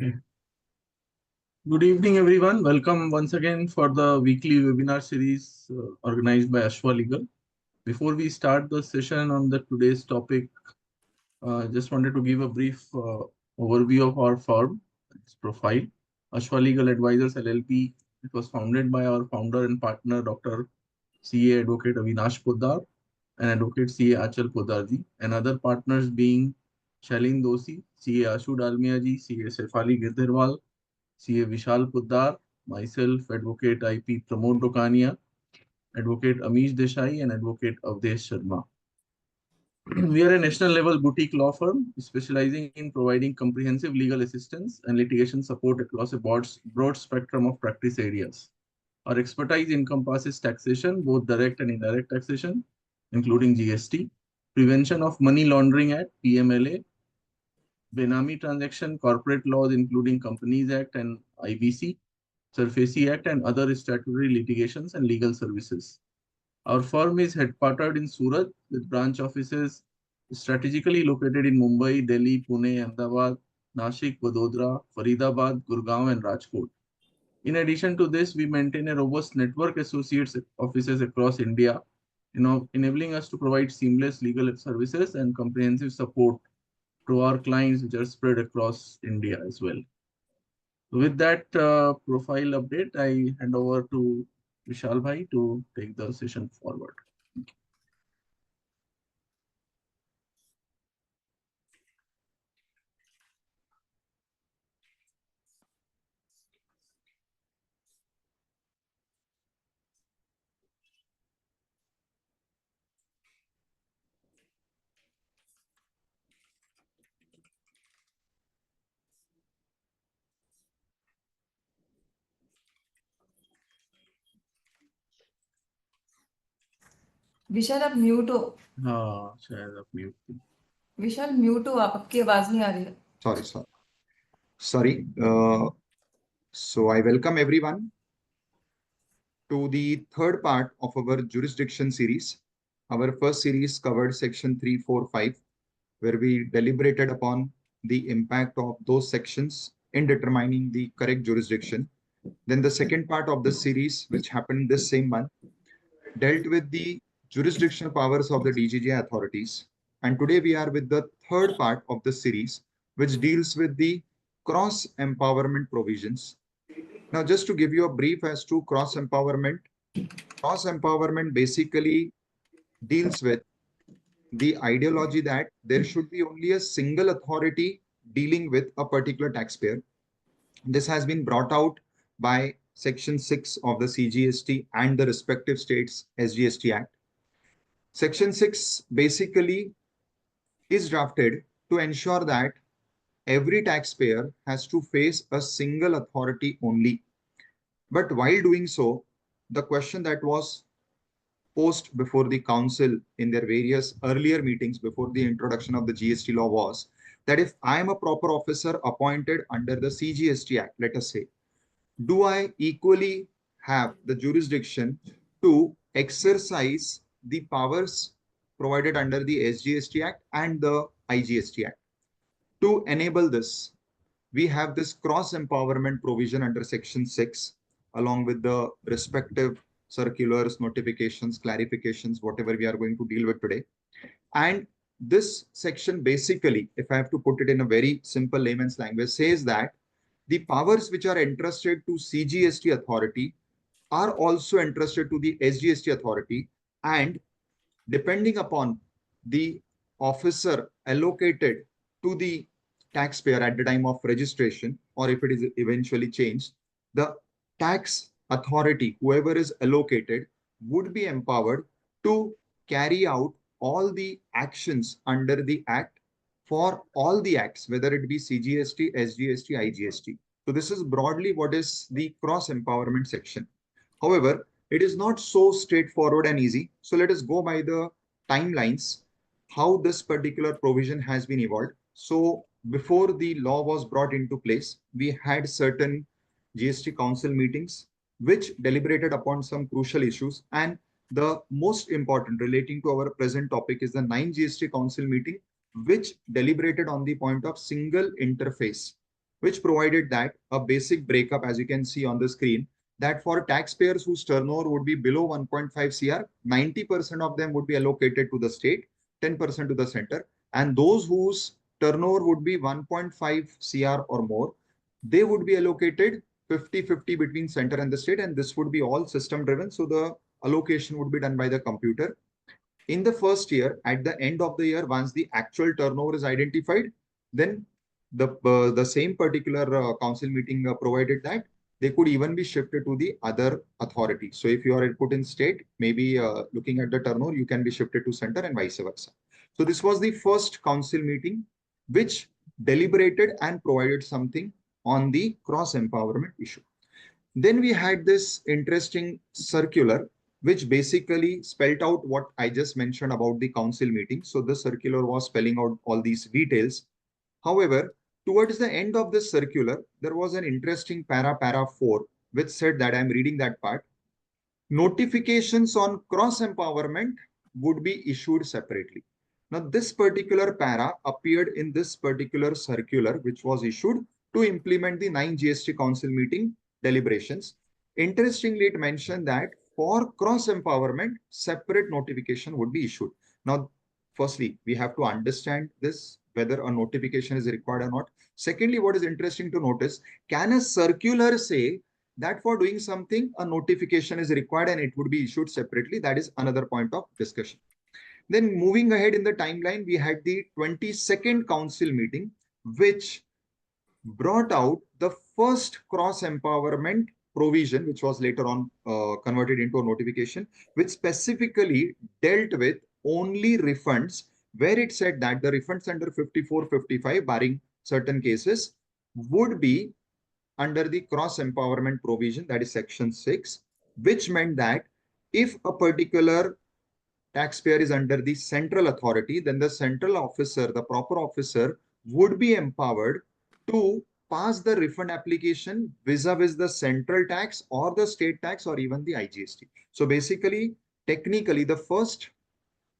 Good evening, everyone. Welcome once again for the weekly webinar series organized by Ashwa Legal. Before we start the session on the today's topic, just wanted to give a brief overview of our firm, its profile. Ashwa Legal Advisors LLP. It was founded by our founder and partner, Dr. CA Advocate Avinash Poddar and Advocate CA Achal Poddarji, and other partners being Shailin Doshi, CA Ashu Dalmiaji, CA Sefali Girdhirwal, CA Vishal Poddar, myself, Advocate IP Pramod Dokania, Advocate Amish Desai, and Advocate Avdesh Sharma. We are a national level boutique law firm specializing in providing comprehensive legal assistance and litigation support across a broad spectrum of practice areas. Our expertise encompasses taxation, both direct and indirect taxation, including GST, prevention of money laundering Act, PMLA, Benami transaction, corporate laws, including Companies Act and IBC, SURFACI Act, and other statutory litigations and legal services. Our firm is headquartered in Surat with branch offices strategically located in Mumbai, Delhi, Pune, Ahmedabad, Nashik, Vadodara, Faridabad, Gurgaon, and Rajkot. In addition to this, we maintain a robust network associates offices across India, enabling us to provide seamless legal services and comprehensive support to our clients which are spread across India as well. With that profile update, I hand over to Vishal Bhai to take the session forward. विशाल आप mute हो। हाँ शायद आप mute थी। विशाल mute हो आप, आपकी आवाज नहीं आ रही है। Sorry. So I welcome everyone to the third part of our jurisdiction series. Our first series covered section 345, where we deliberated upon the impact of those sections in determining the correct jurisdiction. Then the second part of the series, which happened this same month, dealt with the jurisdictional powers of the DGJ authorities. And today we are with the third part of the series, which deals with the cross empowerment provisions. Now, just to give you a brief as to cross empowerment basically deals with the ideology that there should be only a single authority dealing with a particular taxpayer. This has been brought out by Section 6 of the CGST and the respective states SGST Act. Section 6 basically is drafted to ensure that every taxpayer has to face a single authority only. But while doing so, the question that was posed before the council in their various earlier meetings before the introduction of the GST law was that if I am a proper officer appointed under the CGST Act, let us say, do I equally have the jurisdiction to exercise the powers provided under the SGST Act and the IGST Act? To enable this, we have this cross empowerment provision under Section 6, along with the respective circulars, notifications, clarifications, whatever we are going to deal with today. And this section basically, if I have to put it in a very simple layman's language, says that the powers which are entrusted to CGST authority are also entrusted to the SGST authority, and depending upon the officer allocated to the taxpayer at the time of registration, or if it is eventually changed, the tax authority, whoever is allocated, would be empowered to carry out all the actions under the Act for all the acts, whether it be CGST, SGST, IGST. So this is broadly what is the cross empowerment section. However, it is not so straightforward and easy. So let us go by the timelines, how this particular provision has been evolved. So before the law was brought into place, we had certain GST council meetings which deliberated upon some crucial issues, and the most important relating to our present topic is the 9 GST council meeting, which deliberated on the point of single interface which provided that a basic breakup, as you can see on the screen, that for taxpayers whose turnover would be below 1.5 crore, 90% of them would be allocated to the state, 10% to the center, and those whose turnover would be 1.5 crore or more, they would be allocated 50-50 between center and the state, and this would be all system driven. So the allocation would be done by the computer. In the first year, at the end of the year, once the actual turnover is identified, then the same particular council meeting provided that they could even be shifted to the other authority. So if you are put in state, maybe looking at the turnover, you can be shifted to center and vice versa. So this was the first council meeting which deliberated and provided something on the cross empowerment issue. Then we had this interesting circular which basically spelled out what I just mentioned about the council meeting. So the circular was spelling out all these details. However, towards the end of this circular, there was an interesting para 4, which said that I'm reading that part. Notifications on cross empowerment would be issued separately. Now, this particular para appeared in this particular circular, which was issued to implement the 9 GST Council meeting deliberations. Interestingly, it mentioned that for cross empowerment, separate notification would be issued. Now, firstly, we have to understand this, whether a notification is required or not. Secondly, what is interesting to notice, can a circular say that for doing something, a notification is required and it would be issued separately? That is another point of discussion. Then moving ahead in the timeline, we had the 22nd council meeting, which brought out the first cross empowerment provision, which was later on converted into a notification, which specifically dealt with only refunds, where it said that the refunds under 54-55, barring certain cases, would be under the cross empowerment provision, that is section 6, which meant that if a particular taxpayer is under the central authority, then the central officer, the proper officer, would be empowered to pass the refund application vis-a-vis the central tax or the state tax or even the IGST. So basically, technically, the first,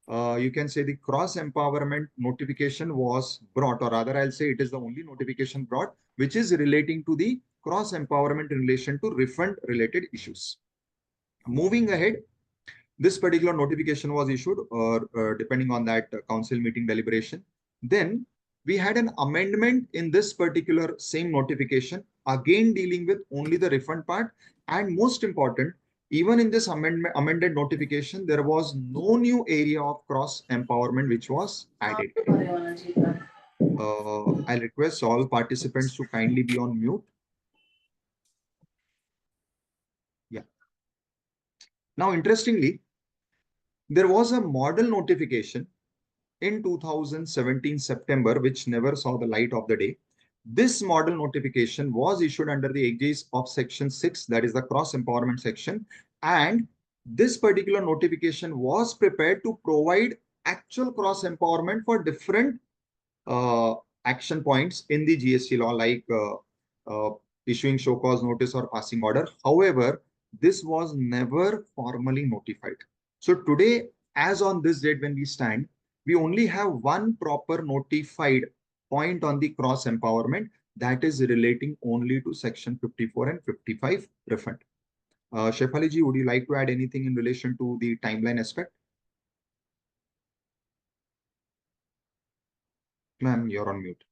you can say the cross empowerment notification was brought, or rather I'll say it is the only notification brought, which is relating to the cross empowerment in relation to refund related issues. Moving ahead, this particular notification was issued, or depending on that council meeting deliberation. Then we had an amendment in this particular same notification, again dealing with only the refund part. And most important, even in this amended notification, there was no new area of cross empowerment which was added. I'll request all participants to kindly be on mute. Yeah. Now, interestingly, there was a model notification in 2017 September, which never saw the light of the day. This model notification was issued under the aegis of section 6, that is the cross empowerment section. And this particular notification was prepared to provide actual cross empowerment for different action points in the GST law, like issuing show cause notice or passing order. However, this was never formally notified. So today, as on this date when we stand, we only have one proper notified point on the cross empowerment, that is relating only to section 54 and 55 refund. Shefali ji, would you like to add anything in relation to the timeline aspect? Ma'am, you're on mute.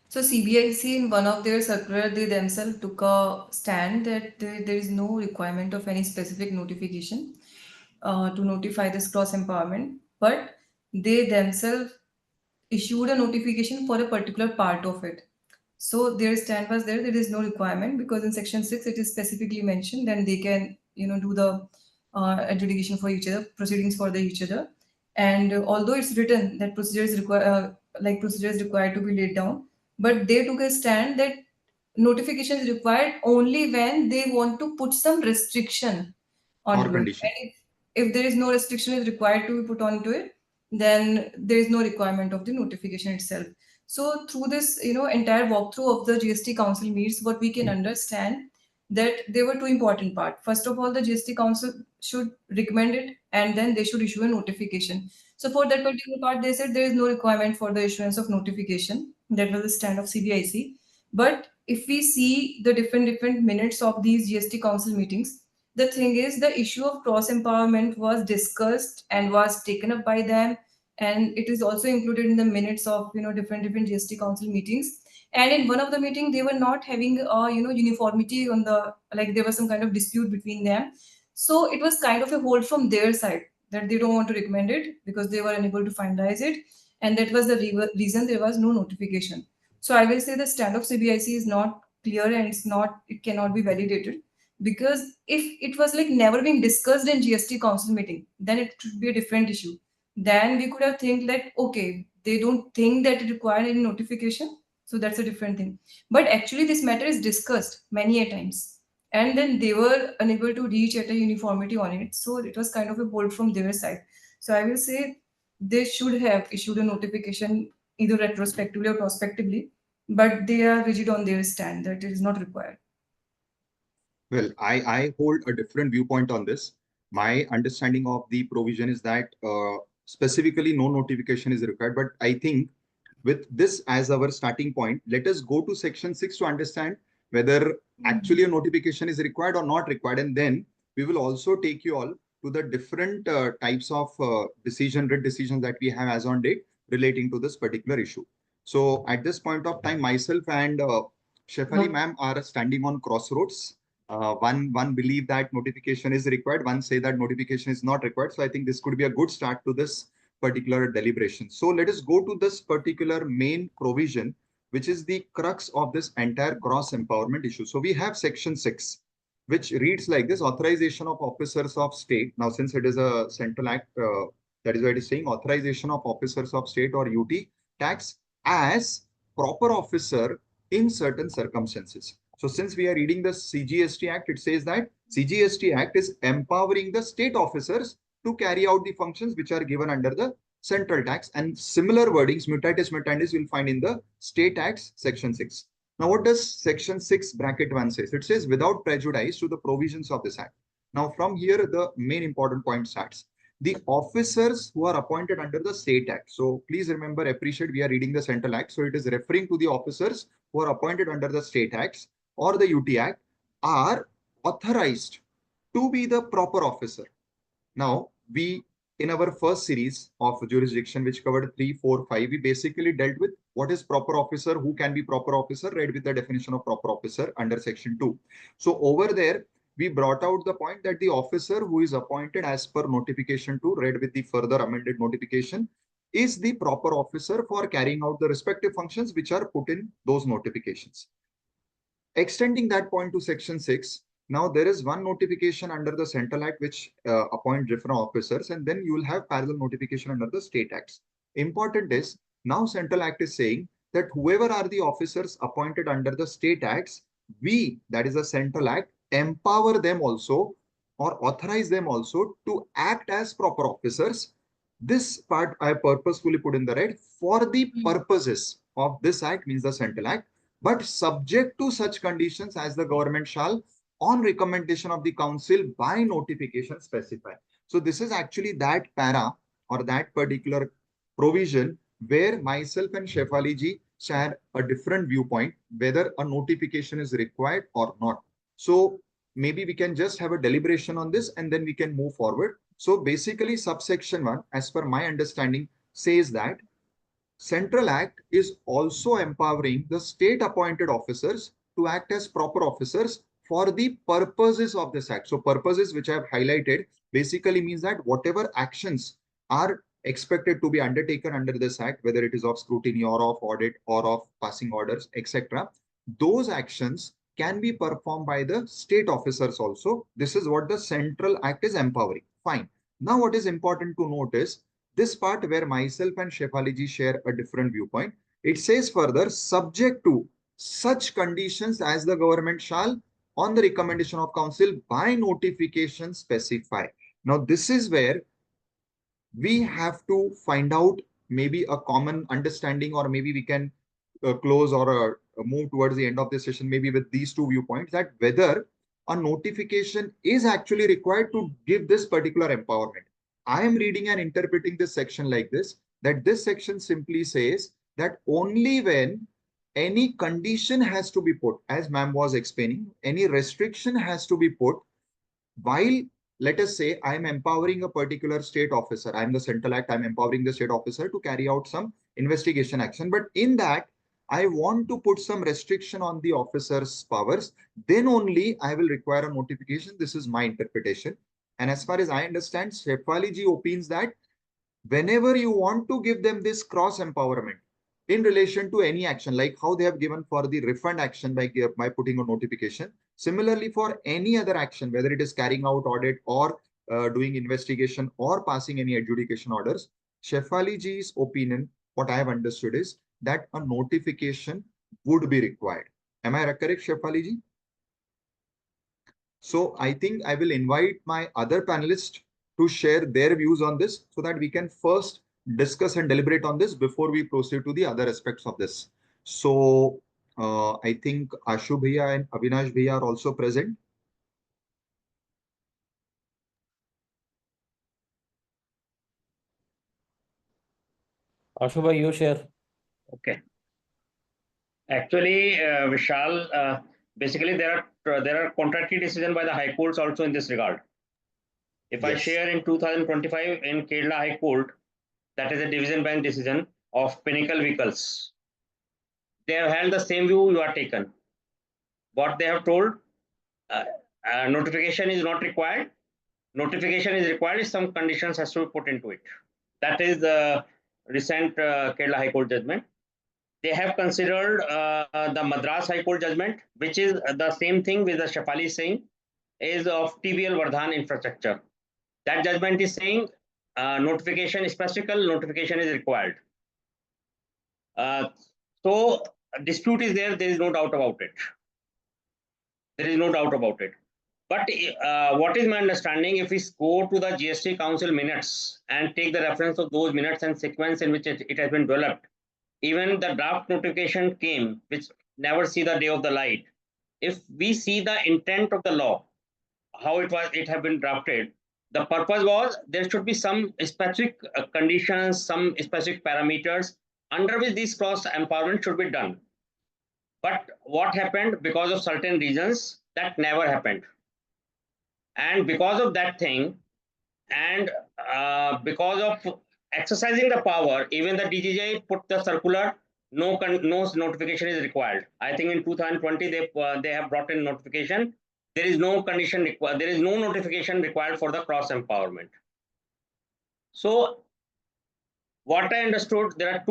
So CBIC, in one of their circular, they themselves took a stand that there is no requirement of any specific notification to notify this cross empowerment, but they themselves issued a notification for a particular part of it. So their stand was there is no requirement, because in section 6 it is specifically mentioned, then they can do the adjudication for each other, proceedings for each other. And although it's written that procedures required to be laid down, but they took a stand that notification is required only when they want to put some restriction on condition. And if there is no restriction is required to be put onto it, then there is no requirement of the notification itself. So through this, entire walkthrough of the GST Council meets, what we can understand that there were two important parts. First of all, the GST Council should recommend it, and then they should issue a notification. So for that particular part, they said there is no requirement for the issuance of notification. That was the stand of CBIC. But if we see the different minutes of these GST Council meetings, the thing is the issue of cross empowerment was discussed and was taken up by them, and it is also included in the minutes of different GST Council meetings. And in one of the meeting, they were not having uniformity on the, like there was some kind of dispute between them. So it was kind of a hold from their side that they don't want to recommend it because they were unable to finalize it, and that was the reason there was no notification. So I will say the stand of CBIC is not clear, and it cannot be validated, because if it was like never being discussed in GST Council meeting, then it should be a different issue. Then we could have think like, okay, they don't think that it required any notification, so that's a different thing. But actually, this matter is discussed many a times, and then they were unable to reach at a uniformity on it. So it was kind of a bolt from their side. So I will say they should have issued a notification either retrospectively or prospectively, but they are rigid on their stand that it is not required. Well, I hold a different viewpoint on this. My understanding of the provision is that specifically no notification is required. But I think with this as our starting point, let us go to section 6 to understand whether actually a notification is required or not required. And then we will also take you all to the different types of writ decisions that we have as on date relating to this particular issue. So at this point of time, myself and Shefali ma'am are standing on crossroads. One believe that notification is required, one say that notification is not required. So I think this could be a good start to this particular deliberation. So let us go to this particular main provision, which is the crux of this entire cross empowerment issue. So we have section 6, which reads like this: authorization of officers of state. Now, since it is a central act, that is why it is saying authorization of officers of state or UT tax as proper officer in certain circumstances. So since we are reading the CGST Act, it says that CGST Act is empowering the state officers to carry out the functions which are given under the central tax, and similar wordings, mutatis mutandis, you'll find in the state acts section 6. Now, what does section 6 bracket 1 says? It says without prejudice to the provisions of this act. Now, from here, the main important point starts. The officers who are appointed under the state act. So please remember, appreciate, we are reading the central act. So it is referring to the officers who are appointed under the state acts or the UT Act are authorized to be the proper officer. Now, we, in our first series of jurisdiction, which covered 3, 4, 5, we basically dealt with what is proper officer, who can be proper officer, read with the definition of proper officer under section 2. So over there, we brought out the point that the officer who is appointed as per notification 2, read with the further amended notification, is the proper officer for carrying out the respective functions which are put in those notifications. Extending that point to section 6, now there is one notification under the Central Act which appoint different officers, and then you will have parallel notification under the state acts. Important is, now Central Act is saying that whoever are the officers appointed under the state acts, we, that is the Central Act, empower them also or authorize them also to act as proper officers. This part I purposefully put in the red for the purposes of this act, means the Central Act, but subject to such conditions as the government shall, on recommendation of the council, by notification specify. So this is actually that para or that particular provision where myself and Shefali ji share a different viewpoint whether a notification is required or not. So maybe we can just have a deliberation on this and then we can move forward. So basically subsection 1, as per my understanding, says that Central Act is also empowering the state appointed officers to act as proper officers for the purposes of this act. So purposes which I have highlighted basically means that whatever actions are expected to be undertaken under this act, whether it is of scrutiny or of audit or of passing orders, etc., those actions can be performed by the state officers also. This is what the Central Act is empowering. Fine. Now what is important to note is this part where myself and Shefali ji share a different viewpoint. It says further, subject to such conditions as the government shall, on the recommendation of council, by notification specify. Now this is where we have to find out maybe a common understanding, or maybe we can close or move towards the end of this session maybe with these two viewpoints, that whether a notification is actually required to give this particular empowerment. I am reading and interpreting this section like this, that this section simply says that only when any condition has to be put, as ma'am was explaining, any restriction has to be put while, let us say, I'm empowering a particular state officer. I'm the central act, I'm empowering the state officer to carry out some investigation action. But in that, I want to put some restriction on the officer's powers, then only I will require a notification. This is my interpretation. And as far as I understand, Shefali ji opines that whenever you want to give them this cross empowerment in relation to any action, like how they have given for the refund action by putting a notification, similarly for any other action, whether it is carrying out audit or doing investigation or passing any adjudication orders, Shefali ji's opinion, what I have understood is that a notification would be required. Am I correct, Shefali ji? So I think I will invite my other panelists to share their views on this so that we can first discuss and deliberate on this before we proceed to the other aspects of this. So I think Ashu Bhaiya and Avinash Bhaiya are also present. Ashu bhai, you share. Okay. Actually, Vishal, basically there are contradictory decisions by the High Courts also in this regard. If I Yes. share in 2025 in Kerala High Court, that is a division bench decision of Pinnacle Vehicles. They have held the same view you are taken. What they have told, notification is not required. Notification is required if some conditions has to be put into it. That is the recent Kerala High Court judgment. They have considered the Madras High Court judgment, which is the same thing with the Shefali saying, is of TVL Vardhan infrastructure. That judgment is saying notification, specific notification is required. So dispute is there is no doubt about it. There is no doubt about it. But what is my understanding, if we go to the GST Council minutes and take the reference of those minutes and sequence in which it has been developed, even the draft notification came, which never see the day of the light. If we see the intent of the law, how it have been drafted, the purpose was there should be some specific conditions, some specific parameters under which this cross empowerment should be done. But what happened, because of certain reasons, that never happened. And because of that thing, and because of exercising the power, even the DGJ put the circular, no notification is required. I think in 2020 they have brought in notification. There is no condition required. There is no notification required for the cross empowerment. So what I understood, there are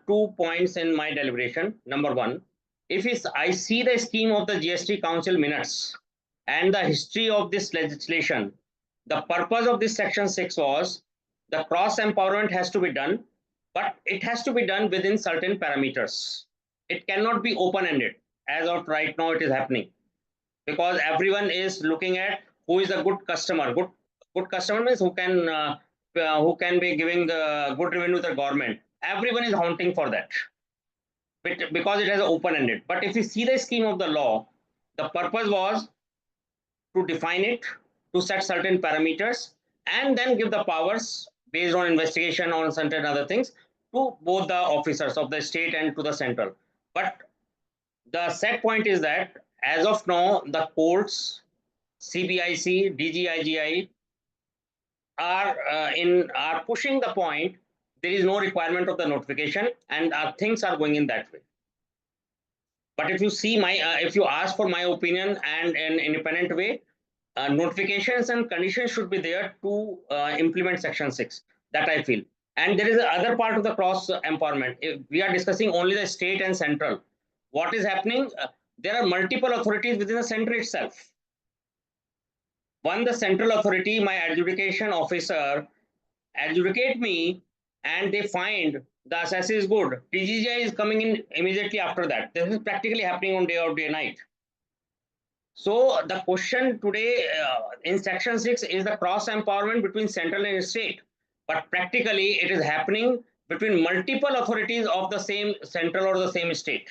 two points in my deliberation. Number one, if I see the scheme of the GST Council minutes and the history of this legislation, the purpose of this section 6 was the cross empowerment has to be done, but it has to be done within certain parameters. It cannot be open-ended, as of right now it is happening, because everyone is looking at who is a good customer. Good customer means who can be giving the good revenue to the government. Everyone is hunting for that, because it has open-ended. But if you see the scheme of the law, the purpose was to define it, to set certain parameters, and then give the powers based on investigation on certain other things to both the officers of the state and to the central. But the set point is that as of now, the courts, CBIC, DGIGI are pushing the point. There is no requirement of the notification, and things are going in that way. But if you see if you ask for my opinion and an independent way, notifications and conditions should be there to implement Section 6. That I feel. And there is another part of the cross empowerment. If we are discussing only the state and central. What is happening? There are multiple authorities within the center itself. One, the central authority, my adjudication officer, adjudicate me, and they find the assessee is good. DGI is coming in immediately after that. This is practically happening on day or day night. So the question today in Section 6 is the cross empowerment between central and state. But practically it is happening between multiple authorities of the same central or the same state.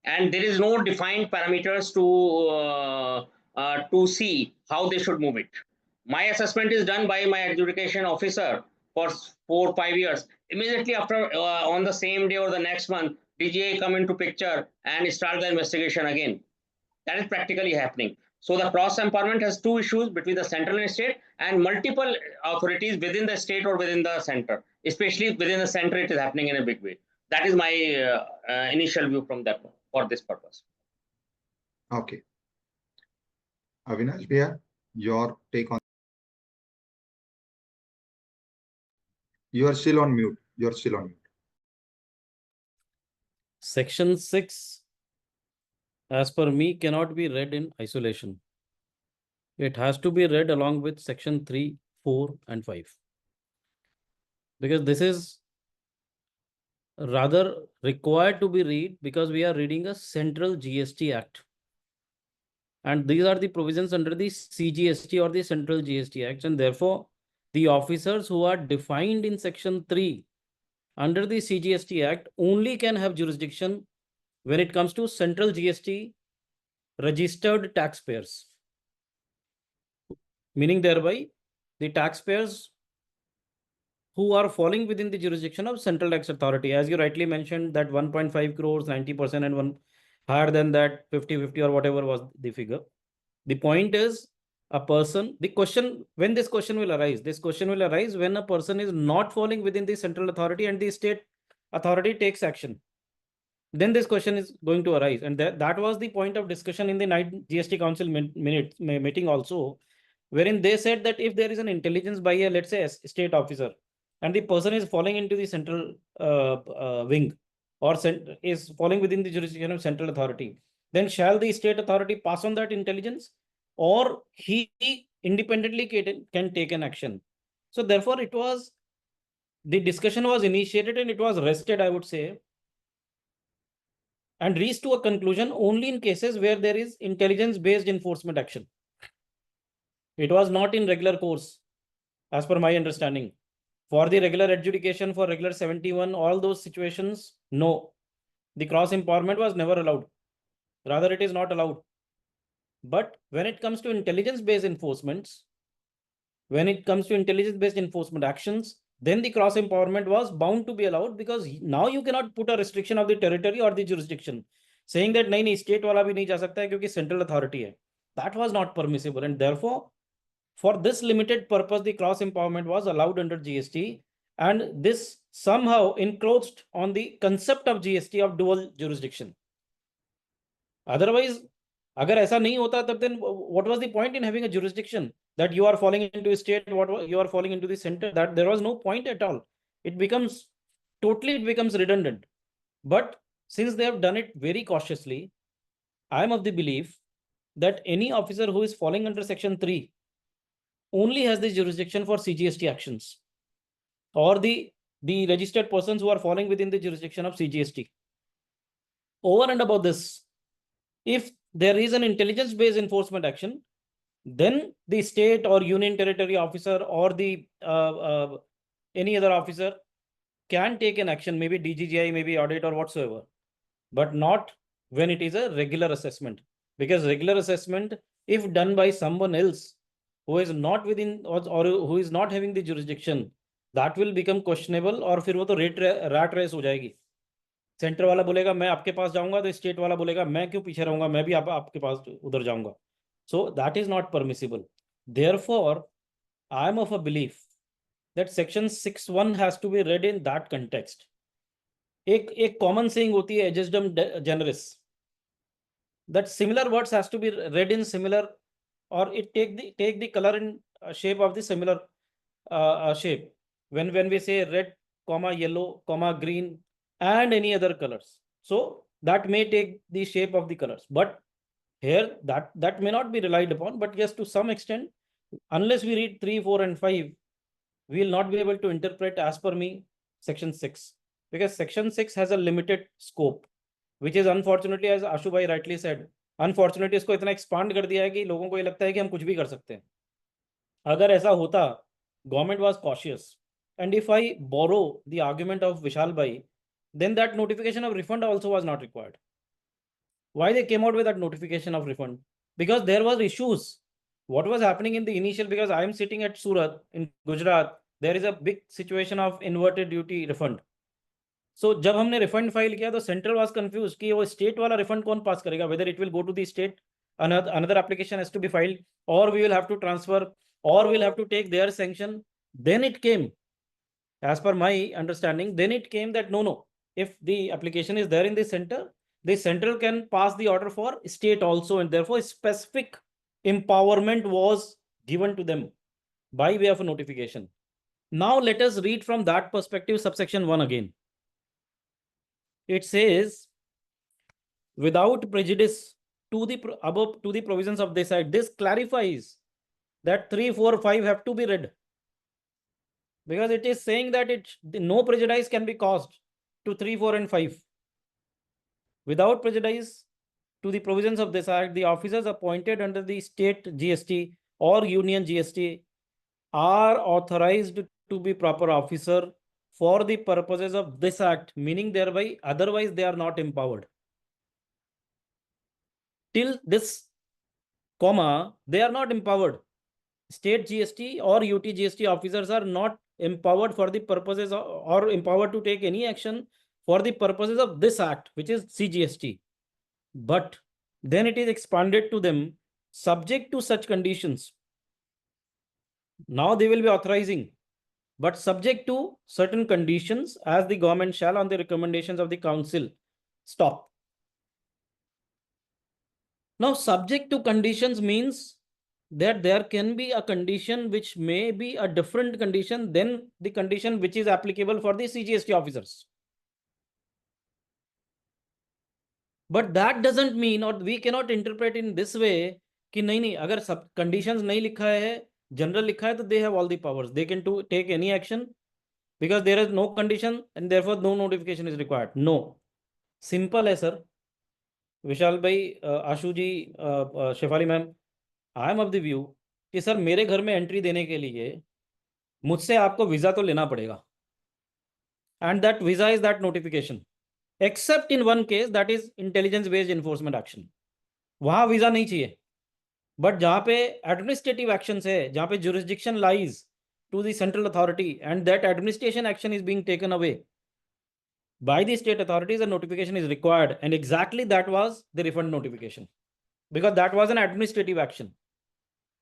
And there is no defined parameters to see how they should move it. My assessment is done by my adjudication officer for 4 5 years, immediately after on the same day or the next month, DGI come into picture and start the investigation again. That is practically happening. So the cross empowerment has two issues between the central and state, and multiple authorities within the state or within the center. Especially within the center, it is happening in a big way. That is my initial view from that for this purpose. Okay. Avinash Bhaiya, your take on. You are still on mute. You are still on mute. Section 6, as per me, cannot be read in isolation. It has to be read along with section 3, 4, and 5. Because this is rather required to be read because we are reading a Central GST Act. And these are the provisions under the CGST or the Central GST Act. And therefore, the officers who are defined in section 3 under the CGST Act only can have jurisdiction when it comes to Central GST registered taxpayers. Meaning thereby, the taxpayers who are falling within the jurisdiction of Central Tax Authority. As you rightly mentioned, that 1.5 crores, 90%, and one higher than that, 50-50 or whatever was the figure. The point is, a person, the question, when this question will arise when a person is not falling within the central authority and the state authority takes action. Then this question is going to arise. And that was the point of discussion in the night GST Council meeting also, wherein they said that if there is an intelligence by a, let's say, a state officer, and the person is falling into the central wing or is falling within the jurisdiction of central authority, then shall the state authority pass on that intelligence, or he independently can take an action? So therefore, the discussion was initiated and it was rested, I would say, and reached to a conclusion only in cases where there is intelligence-based enforcement action. It was not in regular course, as per my understanding. For the regular adjudication, for regular 71, all those situations, no. The cross empowerment was never allowed. Rather, it is not allowed. But when it comes to intelligence-based enforcements, when it comes to intelligence-based enforcement actions, then the cross empowerment was bound to be allowed, because now you cannot put a restriction of the territory or the jurisdiction, saying that nahi, state wala bhi nahi ja sakta hai kyunki central authority hai. That was not permissible, and therefore, for this limited purpose, the cross empowerment was allowed under GST, and this somehow encroached on the concept of GST of dual jurisdiction. Otherwise, agar aisa nahi hota, tab then what was the point in having a jurisdiction that you are falling into a state, what you are falling into the center? That there was no point at all. It becomes redundant. But since they have done it very cautiously, I am of the belief that any officer who is falling under section 3 only has the jurisdiction for CGST actions, or the registered persons who are falling within the jurisdiction of CGST. Over and above this, if there is an intelligence-based enforcement action, then the state or union territory officer or the any other officer can take an action, maybe DGGI, maybe audit or whatsoever, but not when it is a regular assessment. Because regular assessment, if done by someone else who is not within or who is not having the jurisdiction, that will become questionable, और फिर वो तो rat race हो जाएगी. Centre वाला बोलेगा मैं आपके पास जाऊंगा, तो स्टेट वाला बोलेगा मैं क्यों पीछे रहूंगा, मैं भी आपके पास उधर जाऊंगा. So that is not permissible. Therefore, I am of a belief that section 6(1) has to be read in that context. एक common saying होती है ageisdom generis, that similar words has to be read in similar, or it take the color and shape of the similar shape. When we say red, comma yellow, comma green, and any other colors, so that may take the shape of the colors. But here that may not be relied upon. But yes, to some extent, unless we read 3, 4, and 5, we will not be able to interpret, as per me, section 6, because section 6 has a limited scope, which is unfortunately, as Ashu bhai rightly said, unfortunately इसको इतना expand कर दिया है कि लोगों को ये लगता है कि हम कुछ भी कर सकते हैं. अगर ऐसा होता, government was cautious, and if I borrow the argument of Vishal bhai, then that notification of refund also was not required. Why they came out with that notification of refund? Because there was issues. What was happening in the initial, because I am sitting at Surat in Gujarat, there is a big situation of inverted duty refund. So जब हमने refund file किया तो central was confused कि वो state वाला refund कौन pass करेगा, whether it will go to the state, another application has to be filed, or we will have to transfer, or we'll have to take their sanction. Then it came, as per my understanding, then it came that no, if the application is there in the central can pass the order for state also, and therefore specific empowerment was given to them by way of a notification. Now let us read from that perspective subsection 1 again. It says, without prejudice to the above to the provisions of this act. This clarifies that 3, 4, 5 have to be read, because it is saying that no prejudice can be caused to 3, 4, and 5. Without prejudice to the provisions of this act, the officers appointed under the state GST or union GST are authorized to be proper officer for the purposes of this act, meaning thereby otherwise they are not empowered. Till this comma, they are not empowered. State GST or UT GST officers are not empowered for the purposes of, or empowered to take any action for the purposes of this act, which is CGST. But then it is expanded to them, subject to such conditions. Now they will be authorizing, but subject to certain conditions, as the government shall, on the recommendations of the council, stop. Now, subject to conditions means that there can be a condition which may be a different condition than the condition which is applicable for the CGST officers. But that doesn't mean, or we cannot interpret in this way, कि नहीं, अगर सब conditions नहीं लिखा है, general लिखा है, तो they have all the powers. They can take any action because there is no condition and therefore no notification is required. No. Simple है sir. विशाल भाई, Ashu ji, Shefali ma'am, I am of the view कि sir मेरे घर में entry देने के लिए मुझसे आपको वीजा तो लेना पड़ेगा, and that visa is that notification, accept in one case, that is intelligence based enforcement action. वहां वीजा नहीं चाहिए, बट जहां पे एडमिनिस्ट्रेटिव एक्शन है, जहां पे jurisdiction lies to the central authority and that administration action is being taken away by the state authorities, a notification is required, and exactly that was the refund notification, because that was an administrative action.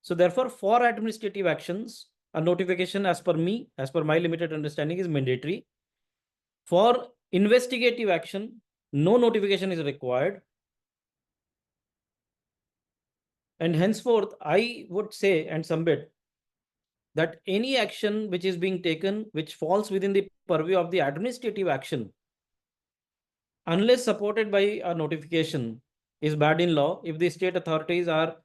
So therefore, for administrative actions, a notification, as per me, as per my limited understanding, is mandatory. For investigative action, no notification is required. And henceforth, I would say and submit that any action which is being taken, which falls within the purview of the administrative action, unless supported by a notification, is bad in law if the state authorities are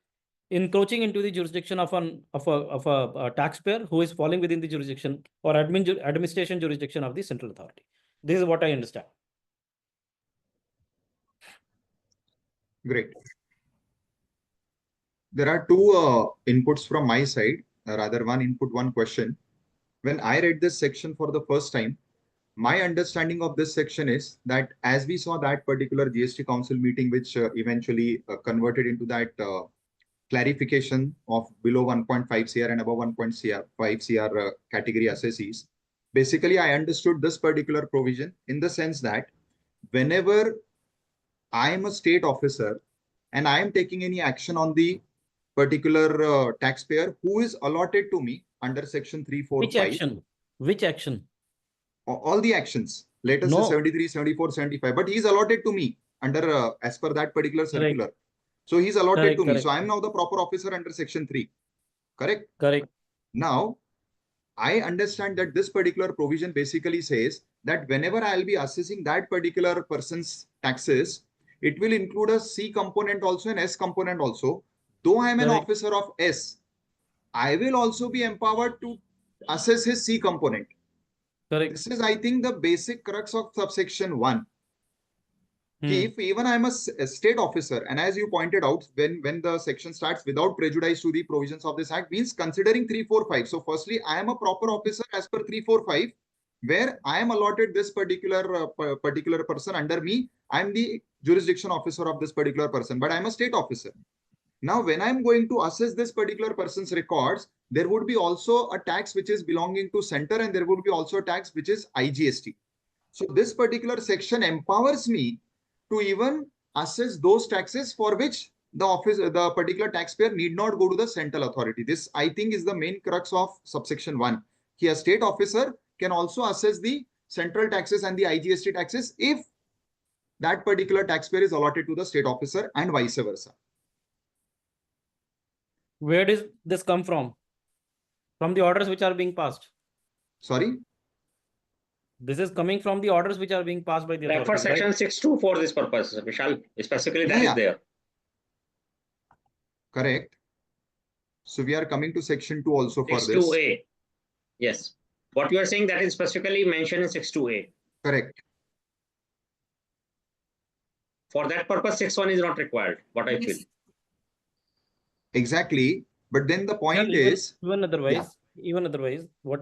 encroaching into the jurisdiction of a taxpayer who is falling within the jurisdiction or administration jurisdiction of the central authority. This is what I understand. Great. There are two inputs from my side, rather one input, one question. When I read this section for the first time, my understanding of this section is that as we saw that particular GST Council meeting, which eventually converted into that clarification of below 1.5 CR and above 1.5 CR category assessees, basically I understood this particular provision in the sense that whenever I am a state officer and I am taking any action on the particular taxpayer who is allotted to me under section 345. Which action? Which action? All the actions, let us No. say 73, 74, 75, but he's allotted to me under as per that particular circular. So he's allotted to me. So I'm now the proper officer under section 3. Correct? Correct. Now, I understand that this particular provision basically says that whenever I'll be assessing that particular person's taxes, it will include a C component also and S component also. Though I am an officer of S, I will also be empowered to assess his C component. Correct. This is, I think, the basic crux of subsection 1. If even I'm a state officer, and as you pointed out, when the section starts without prejudice to the provisions of this act, means considering 345. So firstly, I am a proper officer as per 345, where I am allotted this particular person under me. I'm the jurisdiction officer of this particular person, but I'm a state officer. Now, when I'm going to assess this particular person's records, there would be also a tax which is belonging to center, and there would be also a tax which is IGST. So this particular section empowers me to even assess those taxes for which the particular taxpayer need not go to the central authority. This, I think, is the main crux of subsection 1. Here, a state officer can also assess the central taxes and the IGST taxes if that particular taxpayer is allotted to the state officer and vice versa. Where does this come from? From the orders which are being passed. Sorry? This is coming from the orders which are being passed by the Refer authorities, section right? 6.2 for this purpose, Vishal. Specifically, that Yeah. is there. Correct. So we are coming to section 2 also for this. 6.2a. Yes. What you are saying, that is specifically mentioned in 6.2a. Correct. For that purpose, 6.1 is not required, what I feel. Yes. Exactly. But then the point Well, is, even otherwise, what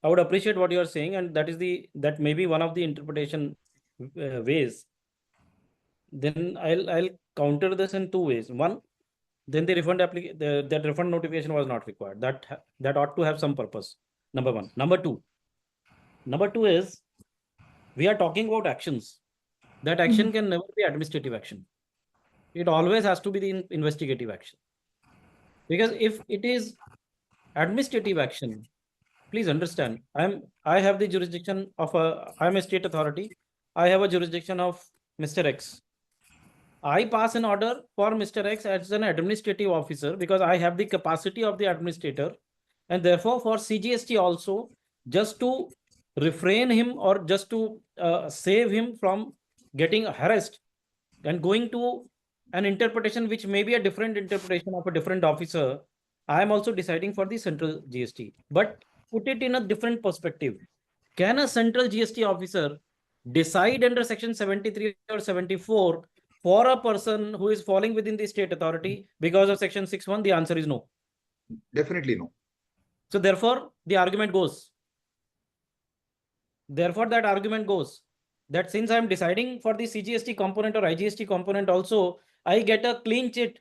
I would appreciate what you are saying, and that may be one of the interpretation ways. Then I'll counter this in 2 ways. One, then the refund that refund notification was not required. That ought to have some purpose. Number 1. Number 2 is, we are talking about actions. That action can never be administrative action. It always has to be the investigative action. Because if it is administrative action, please understand, I have the jurisdiction of I'm a state authority. I have a jurisdiction of Mr. X. I pass an order for Mr. X as an administrative officer because I have the capacity of the administrator, and therefore for CGST also, just to refrain him or just to save him from getting harassed and going to an interpretation which may be a different interpretation of a different officer, I am also deciding for the central GST. But put it in a different perspective. Can a central GST officer decide under section 73 or 74 for a person who is falling within the state authority because of section 6.1? The answer is no. definitely no. So therefore, the argument goes. Therefore, that argument goes that since I am deciding for the CGST component or IGST component also, I get a clean chit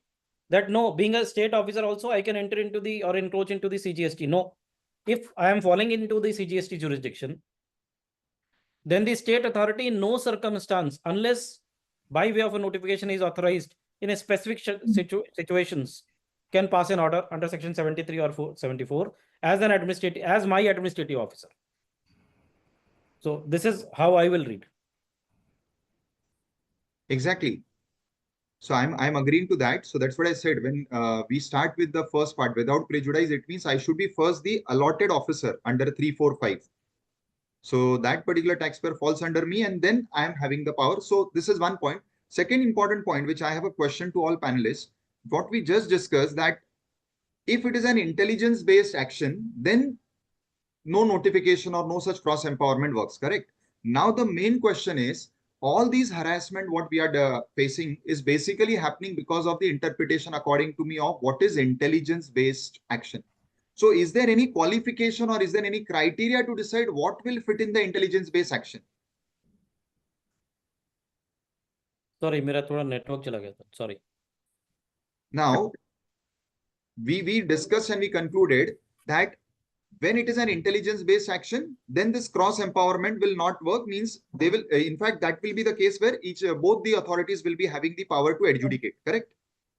that no, being a state officer also, I can enter into the or encroach into the CGST. No, if I am falling into the CGST jurisdiction, then the state authority in no circumstance, unless by way of a notification is authorized in a specific situations, can pass an order under section 73 or 74 as my administrative officer. So this is how I will read. Exactly. So I'm agreeing to that. So that's what I said. When we start with the first part, without prejudice, it means I should be first the allotted officer under 345. So that particular taxpayer falls under me, and then I am having the power. So this is one point. Second important point, which I have a question to all panelists. What we just discussed, that if it is an intelligence-based action, then no notification or no such cross empowerment works, correct? Now the main question is, all these harassment what we are facing is basically happening because of the interpretation, according to me, of what is intelligence-based action. So is there any qualification or is there any criteria to decide what will fit in the intelligence-based action? Sorry, मेरा थोड़ा network चला गया था. Sorry. Now, we discussed and we concluded that when it is an intelligence-based action, then this cross-empowerment will not work. Means they will, in fact, that will be the case where both the authorities will be having the power to adjudicate. Correct?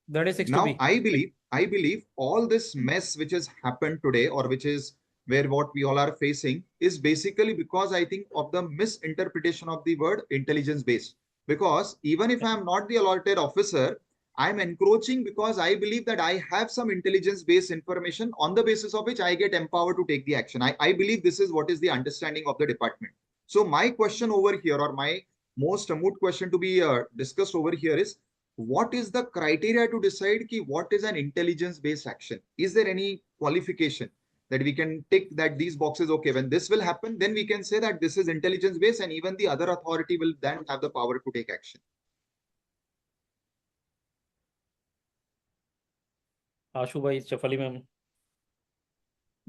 That is 6 Now, to be. I believe all this mess which has happened today, or which is where what we all are facing, is basically because I think of the misinterpretation of the word intelligence-based. Because even if I am not the allotted officer, I am encroaching because I believe that I have some intelligence-based information on the basis of which I get empowered to take the action. I believe this is what is the understanding of the department. So my question over here, or my most moot question to be discussed over here, is what is the criteria to decide what is an intelligence-based action? Is there any qualification that we can tick that these boxes, okay, when this will happen, then we can say that this is intelligence-based, and even the other authority will then have the power to take action. Ashu bhai, Shafali ma'am.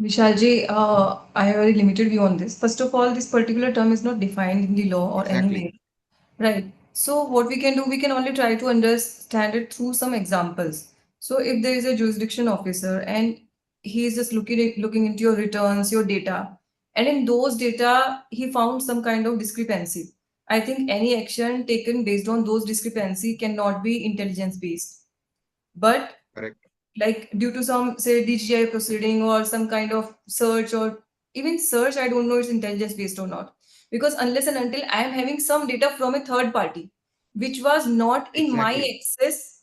Vishalji, I have a very limited view on this. First of all, this particular term is not defined in the law or Exactly. anywhere. Right. So what we can do, we can only try to understand it through some examples. So if there is a jurisdiction officer and he is just looking into your returns, your data, and in those data he found some kind of discrepancy. I think any action taken based on those discrepancy cannot be intelligence based. But Correct. like due to some say DGI proceeding or some kind of search or even search, I don't know it's intelligence based or not. Because unless and until I am having some data from a third party, which was not in my Exactly. access,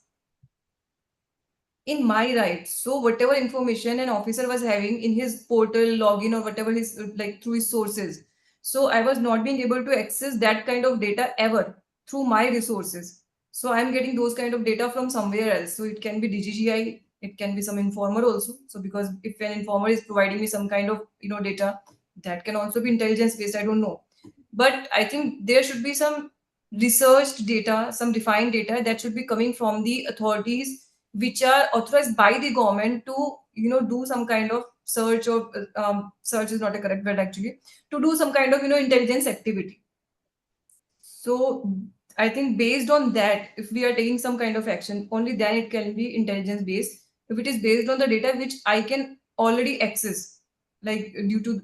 in my rights. So whatever information an officer was having in his portal login or whatever his like through his sources. So I was not being able to access that kind of data ever through my resources. So I'm getting those kind of data from somewhere else. So it can be DGGI, it can be some informer also. So because if an informer is providing me some kind of data, that can also be intelligence based. I don't know. But I think there should be some researched data, some defined data that should be coming from the authorities which are authorized by the government to do some kind of search or search is not a correct word actually, to do some kind of intelligence activity. So I think based on that, if we are taking some kind of action, only then it can be intelligence based. If it is based on the data which I can already access, like due to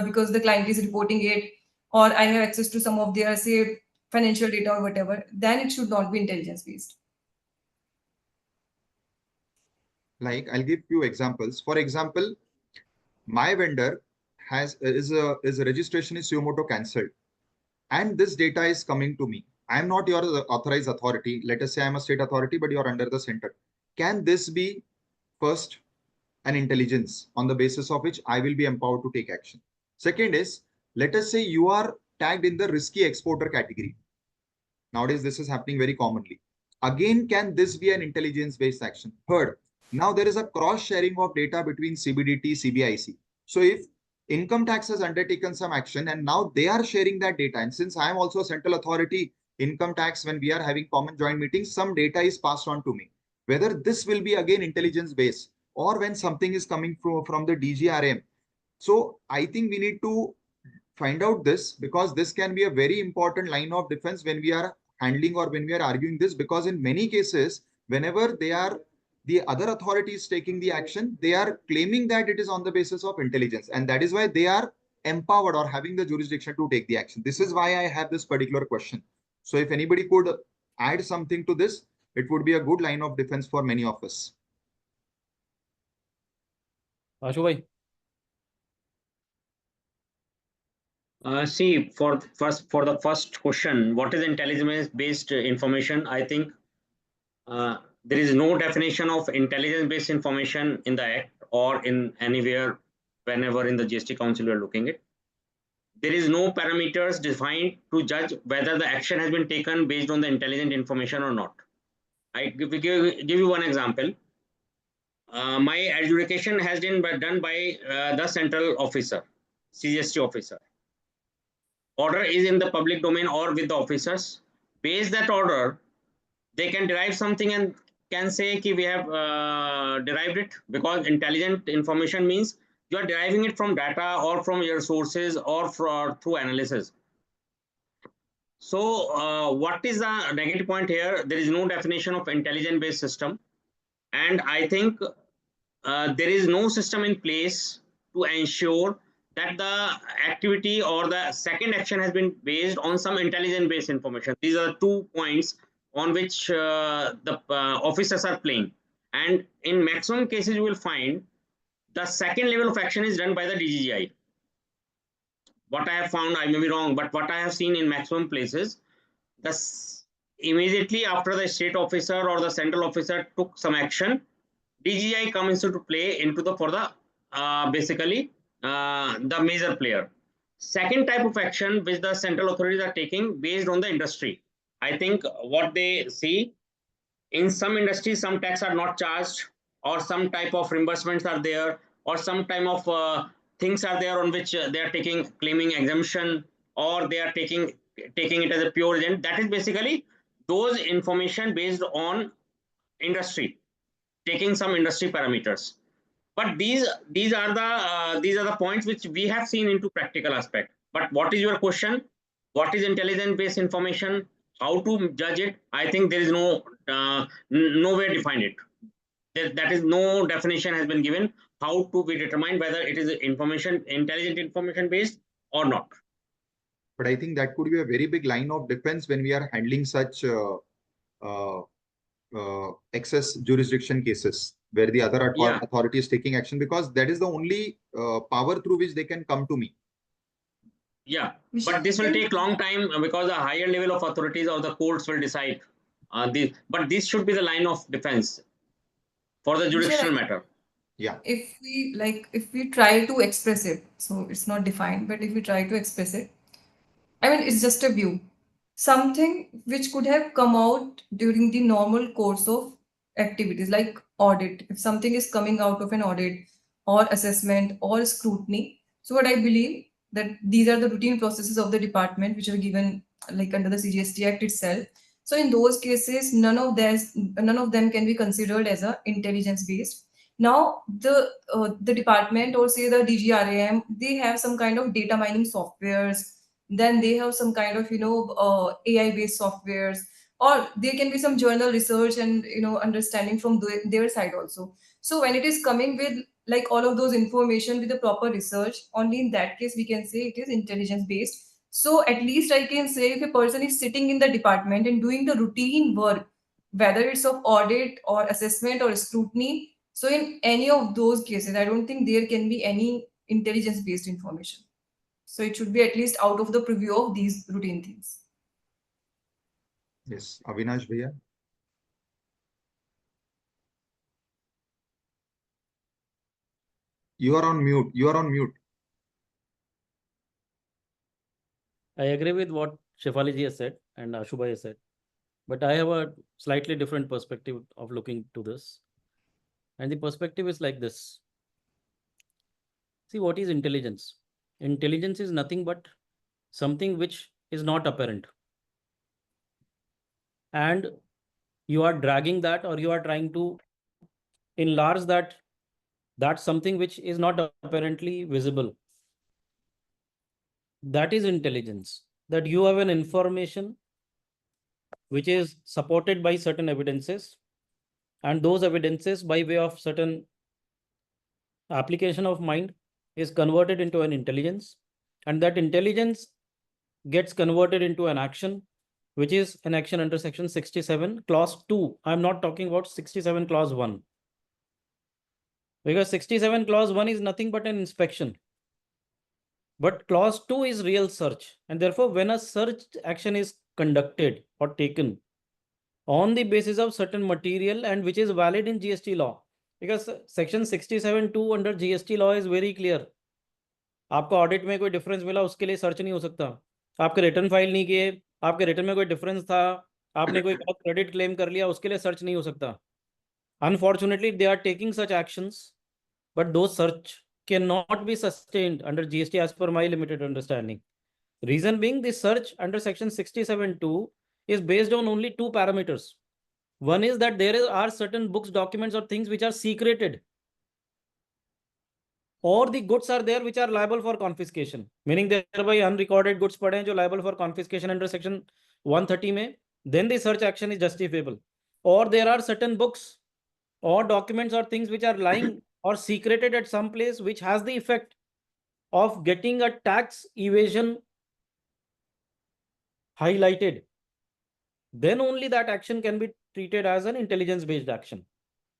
because the client is reporting it, or I have access to some of their say financial data or whatever, then it should not be intelligence based. Like I'll give few examples. For example, my vendor is a registration is suo motu cancelled, and this data is coming to me. I am not your authorized authority. Let us say I'm a state authority, but you're under the center. Can this be first an intelligence on the basis of which I will be empowered to take action? Second is, let us say you are tagged in the risky exporter category. Nowadays, this is happening very commonly. Again, can this be an intelligence-based action? Third, now there is a cross-sharing of data between CBDT, CBIC. So if income tax has undertaken some action and now they are sharing that data, and since I am also a central authority, income tax, when we are having common joint meetings, some data is passed on to me. Whether this will be again intelligence-based or when something is coming from the DGRM. So I think we need to find out this, because this can be a very important line of defense when we are handling or when we are arguing this, because in many cases, whenever the other authorities taking the action, they are claiming that it is on the basis of intelligence, and that is why they are empowered or having the jurisdiction to take the action. This is why I have this particular question. So if anybody could add something to this, it would be a good line of defense for many of us. Ashu bhai. See, for the first question, what is intelligence-based information? I think there is no definition of intelligence-based information in the Act or in anywhere whenever in the GST Council we are looking at. There is no parameters defined to judge whether the action has been taken based on the intelligent information or not. I give you one example. My adjudication has been done by the central officer, CGST officer. Order is in the public domain or with the officers. Based that order, they can derive something and can say ki we have derived it, because intelligent information means you are deriving it from data or from your sources or through analysis. So what is the negative point here? There is no definition of intelligent based system, and I think there is no system in place to ensure that the activity or the second action has been based on some intelligent based information. These are 2 points on which the officers are playing, and in maximum cases you will find the second level of action is done by the DGGI. What I have found, I may be wrong, but what I have seen in maximum places, immediately after the state officer or the central officer took some action, DGI comes into play into the for the basically the major player. Second type of action which the central authorities are taking based on the industry. I think what they see, in some industries some tax are not charged, or some type of reimbursements are there, or some type of things are there on which they are claiming exemption, or they are taking it as a pure agent. That is basically those information based on industry, taking some industry parameters. But these are the points which we have seen into practical aspect. But what is your question? What is intelligence based information? How to judge it? I think there is no way defined it. That is no definition has been given how to be determined whether it is intelligent information based or not. But I think that could be a very big line of defense when we are handling such excess jurisdiction cases where the other Yeah. authority is taking action, because that is the only power through which they can come to me. Yeah, but this will take long time because the higher level of authorities or the courts will decide. But this should be the line of defense for the jurisdictional matter. Yeah. If we try to express it, so it's not defined, but if we try to express it, I mean, it's just a view. Something which could have come out during the normal course of activities like audit. If something is coming out of an audit or assessment or scrutiny, so what I believe that these are the routine processes of the department which are given like under the CGST Act itself. So in those cases, none of them can be considered as a intelligence based. Now the department or say the DGRAM, they have some kind of data mining softwares, then they have some kind of AI based softwares, or there can be some journal research and understanding from their side also. So when it is coming with like all of those information with the proper research, only in that case we can say it is intelligence based. So at least I can say if a person is sitting in the department and doing the routine work, whether it's of audit or assessment or scrutiny, so in any of those cases I don't think there can be any intelligence based information. So it should be at least out of the preview of these routine things. Yes, Avinash Bhaiya. You are on mute. You are on mute. I agree with what Shefali ji has said and Shubha has said, but I have a slightly different perspective of looking to this. And the perspective is like this. See, what is intelligence? Intelligence is nothing but something which is not apparent. And you are dragging that, or you are trying to enlarge that, that's something which is not apparently visible. That is intelligence. That you have an information which is supported by certain evidences, and those evidences by way of certain application of mind is converted into an intelligence, and that intelligence gets converted into an action, which is an action under section 67 clause 2. I'm not talking about 67 clause 1, because 67 clause 1 is nothing but an inspection, but clause 2 is real search. And therefore when a search action is conducted or taken on the basis of certain material and which is valid in GST law, because section 67(2) under GST law is very clear. आपको audit में कोई difference मिला, उसके लिए search नहीं हो सकता. आपके रिटर्न फाइल नहीं किए, आपके रिटर्न में कोई डिफरेंस था, आपने कोई क्रेडिट क्लेम कर लिया, उसके लिए सर्च नहीं हो सकता. Unfortunately, they are taking such actions, but those search cannot be sustained under GST as per my limited understanding. Reason being, the search under section 67(2) is based on only two parameters. One is that there are certain books, documents, or things which are secreted, or the goods are there which are liable for confiscation, meaning thereby unrecorded goods पड़े हैं जो liable for confiscation under section 130 में, then the search action is justifiable. Or there are certain books or documents or things which are lying or secreted at some place which has the effect of getting a tax evasion highlighted, then only that action can be treated as an intelligence based action,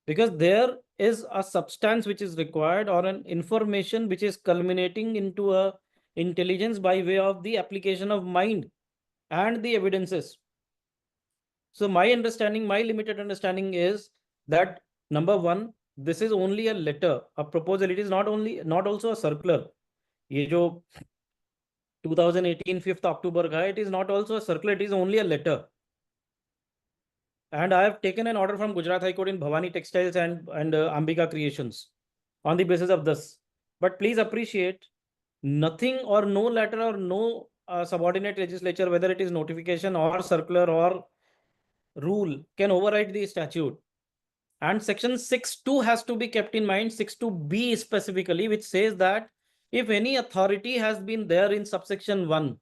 because there is a substance which is required or an information which is culminating into a intelligence by way of the application of mind and the evidences. So my understanding, my limited understanding is that number one, this is only a letter, a proposal. It is not also a circular. ये जो 2018 5th October का, it is not also a circular, it is only a letter. And I have taken an order from Gujarat High Court in Bhavani Textiles and Ambika Creations on the basis of this. But please appreciate, nothing or no letter or no subordinate legislature, whether it is notification or circular or rule, can override the statute. And section 6(2) has to be kept in mind, 6(2)(b) specifically, which says that if any authority has been there in subsection 1,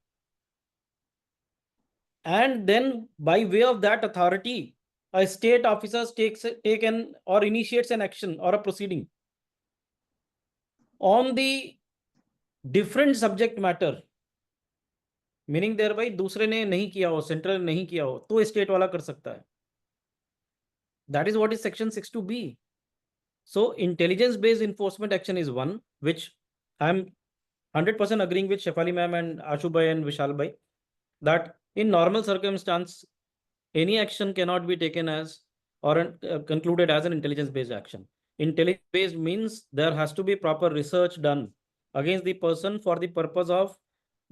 And then by way of that authority, a state officer initiates an action or a proceeding on the different subject matter, meaning there भाई दूसरे ने नहीं किया हो, central ने नहीं किया हो, तो स्टेट वाला कर सकता है. That is what is section 62B. So intelligence based enforcement action is one, which I'm 100% agreeing with Shefali ma'am and Ashu bhai and Vishal bhai, that in normal circumstance, any action cannot be taken as or concluded as an intelligence based action. Intelligence based means there has to be proper research done against the person for the purpose of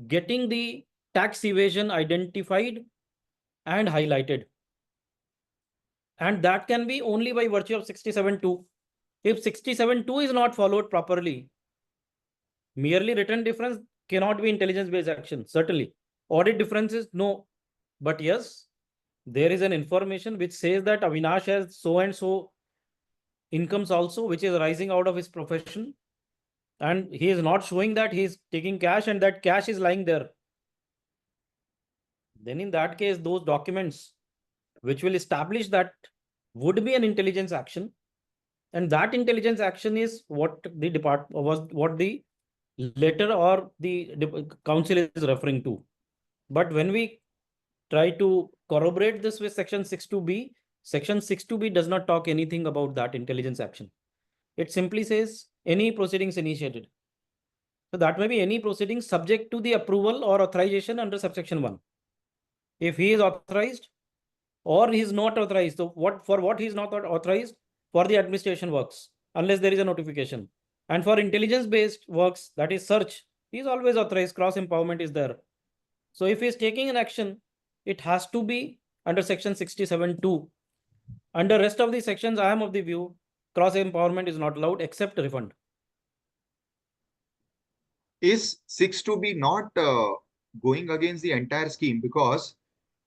getting the tax evasion identified and highlighted. And that can be only by virtue of 67(2). If 67(2) is not followed properly, merely written difference cannot be intelligence-based action, certainly. Audit differences, no. But yes, there is an information which says that Avinash has so and so incomes also, which is rising out of his profession. And he is not showing that he is taking cash and that cash is lying there. Then in that case, those documents which will establish that would be an intelligence action. And that intelligence action is what the what the letter or the council is referring to. But when we try to corroborate this with section 62B, section 62B does not talk anything about that intelligence action. It simply says any proceedings initiated. So that may be any proceedings subject to the approval or authorization under subsection 1. If he is authorized or he is not authorized, so what he is not authorized? For the administration works, unless there is a notification. And for intelligence-based works, that is search, he is always authorized, cross-empowerment is there. So if he is taking an action, it has to be under section 67(2). Under rest of the sections, I am of the view, cross-empowerment is not allowed except refund. Is 62B not going against the entire scheme? Because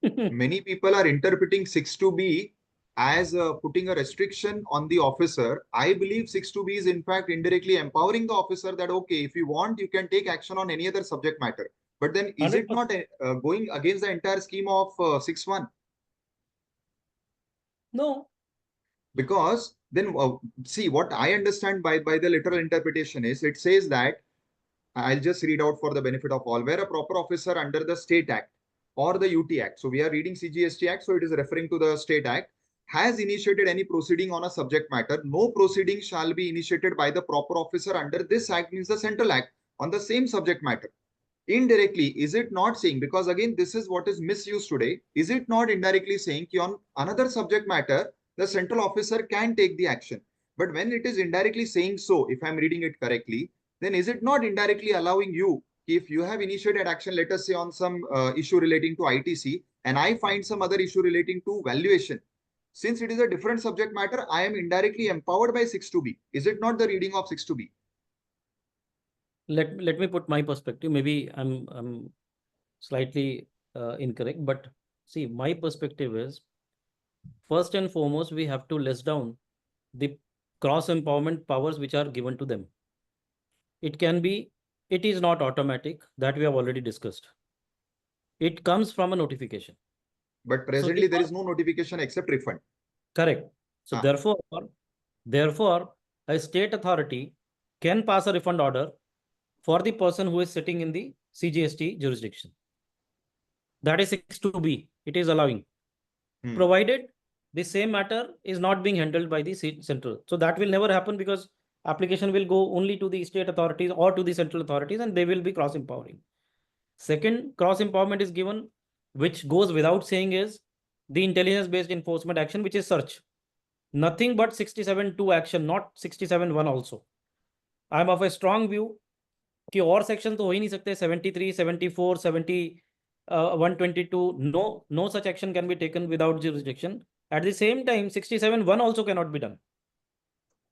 many people are interpreting 62B as putting a restriction on the officer. I believe 62B is in fact indirectly empowering the officer that, okay, if you want, you can take action on any other subject matter. But then is it not going against the entire scheme of 61? No. Because then see, what I understand by the literal interpretation is, it says that, I'll just read out for the benefit of all, where a proper officer under the State Act or the UT Act, so we are reading CGST Act, so it is referring to the State Act, has initiated any proceeding on a subject matter, no proceeding shall be initiated by the proper officer under this act, means the Central Act, on the same subject matter. Indirectly, is it not saying, because again, this is what is misused today, is it not indirectly saying on another subject matter, the central officer can take the action? But when it is indirectly saying so, if I'm reading it correctly, then is it not indirectly allowing you, if you have initiated action, let us say on some issue relating to ITC, and I find some other issue relating to valuation, since it is a different subject matter, I am indirectly empowered by 62B. Is it not the reading of 62B? Let me put my perspective. Maybe I'm slightly incorrect, but see, my perspective is, first and foremost, we have to list down the cross empowerment powers which are given to them. It is not automatic, that we have already discussed. It comes from a notification. But presently, there is no notification except refund. Correct. So therefore, a state authority can pass a refund order for the person who is sitting in the CGST jurisdiction. That is 62B. It is allowing, provided the same matter is not being handled by the central. So that will never happen, because application will go only to the state authorities or to the central authorities, and they will be cross empowering. Second cross empowerment is given, which goes without saying, is the intelligence based enforcement action, which is search. Nothing but 67(2) action, not 67(1) also. I am of a strong view कि और section तो हो ही नहीं सकते, 73, 74, 70, 122, no such action can be taken without jurisdiction. At the same time, 67(1) also cannot be done,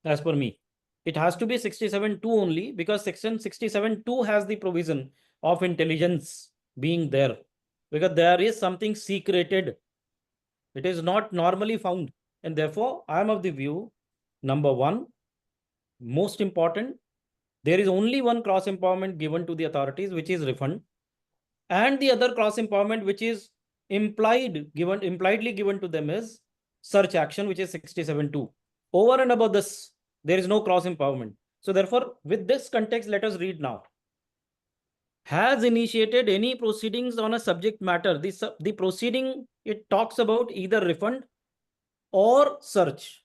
as per me. It has to be 67(2) only, because section 67(2) has the provision of intelligence being there, because there is something secreted. It is not normally found, and therefore I am of the view, number one, most important, there is only one cross empowerment given to the authorities, which is refund, and the other cross empowerment, which is impliedly given to them is search action, which is 67(2). Over and above this, there is no cross empowerment. So therefore, with this context, let us read now. Has initiated any proceedings on a subject matter. The proceeding, it talks about either refund or search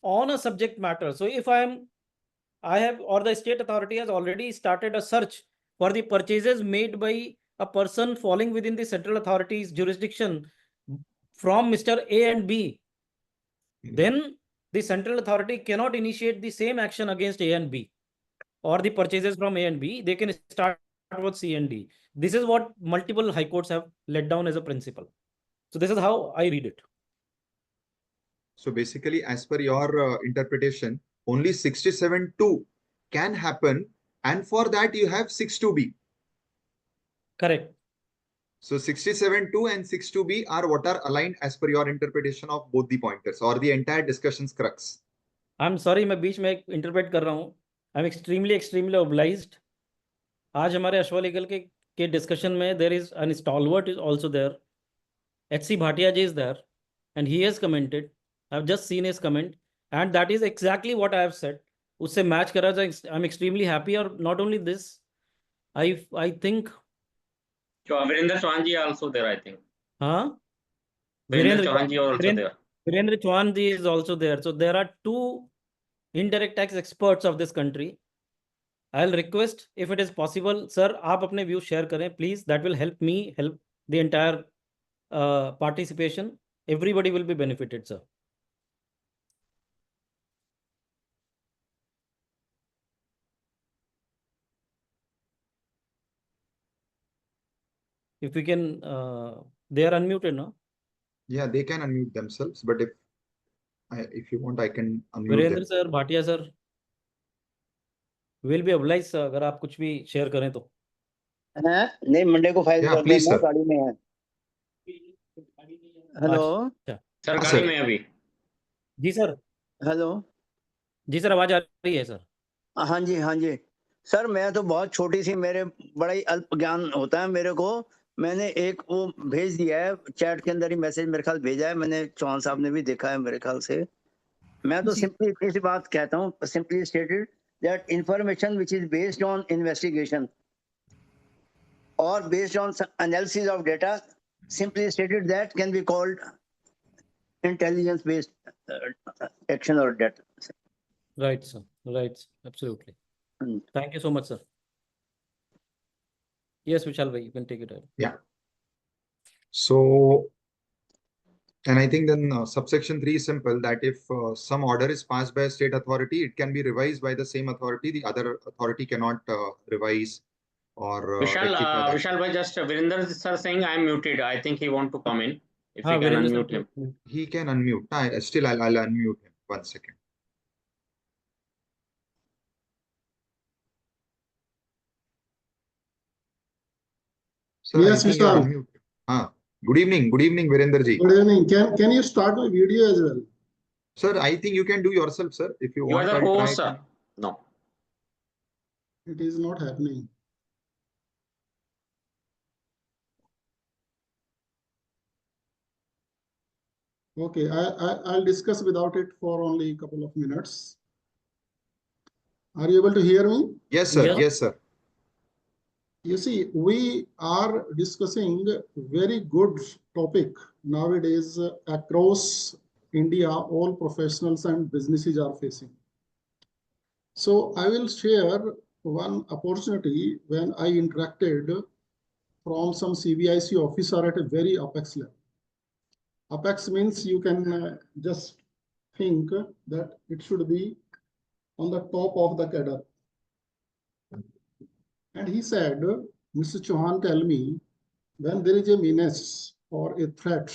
on a subject matter. So if I have, or the state authority has already started a search for the purchases made by a person falling within the central authority's jurisdiction from Mr. A and B, then the central authority cannot initiate the same action against A and B, or the purchases from A and B. They can start with C and D. This is what multiple high courts have laid down as a principle. So this is how I read it. So basically, as per your interpretation, only 67(2) can happen, and for that you have 6(2)(b). Correct. So 67(2) and 6(2)(b) are what are aligned as per your interpretation of both the pointers, or the entire discussion's crux. I'm sorry, मैं बीच में interpret कर रहा हूँ. I'm extremely obliged. आज हमारे Ashva legal के discussion में there is an stalwart is also there. H.C. Bhatia ji is there, and he has commented. I've just seen his comment, and that is exactly what I have said. उससे match करा जाए. I'm extremely happy. Or not only this, I think. So Virendra Chauhan ji also there, I think. Huh? Virendra Chauhan ji also there. Virendra Chauhan ji is also there. So there are two indirect tax experts of this country. I'll request, if it is possible, sir, आप अपने view share करें, please. That will help me, help the entire participation. Everybody will be benefited, sir. If we can, they are unmuted, no? Yeah, they can unmute themselves, but if you want, I can unmute Virendra them. sir, Bhatia sir, will be obliged, sir, अगर आप कुछ भी share करें तो. हाँ, नहीं Monday को file Yeah, कर please, देना, sir. गाड़ी में है. हेलो सर हाँ, गाड़ी sir. में अभी. जी सर. हेलो. जी सर, आवाज आ रही है सर. हाँ जी सर, मैं तो बहुत छोटी सी, मेरे बड़ा ही अल्प ज्ञान होता है मेरे को. मैंने एक वो भेज दिया है चैट के अंदर ही, मैसेज मेरे ख्याल भेजा है मैंने, चौहान साहब ने भी देखा है मेरे ख्याल से. मैं तो जी. सिंपली इतनी सी बात कहता हूँ, simply stated that information which is based on investigation or based on analysis of data, simply stated that can be called intelligence based action or data. Right, sir. Right, absolutely. Thank you so much, sir. Yes, Vishal bhai, you can take it ahead. Yeah. So, and I think then subsection 3 is simple, that if some order is passed by a state authority, it can be revised by the same authority. The other authority cannot revise or rectify that. Vishal bhai, just Virendra sir saying I am muted. I think he want to come in. If हाँ, you can Virendra unmute sir, him. He can unmute. Still, I'll unmute him. 1 second. Sir, Yes, I think you're Vishal. unmuted. Good evening, Virendra ji. Good evening. Can you start my video as well? Sir, I think you can do yourself, sir. If you You are want, the I'll try host, to- sir. No. It is not happening. Okay, I'll discuss without it for only a couple of minutes. Are you able to hear me? Yes, sir. Yeah. Yes, sir. You see, we are discussing very good topic nowadays across India, all professionals and businesses are facing. So I will share one opportunity when I interacted from some CBIC officer at a very apex level. Apex means you can just think that it should be on the top of the cadre. And he said, Mr. Chauhan, tell me, when there is a menace or a threat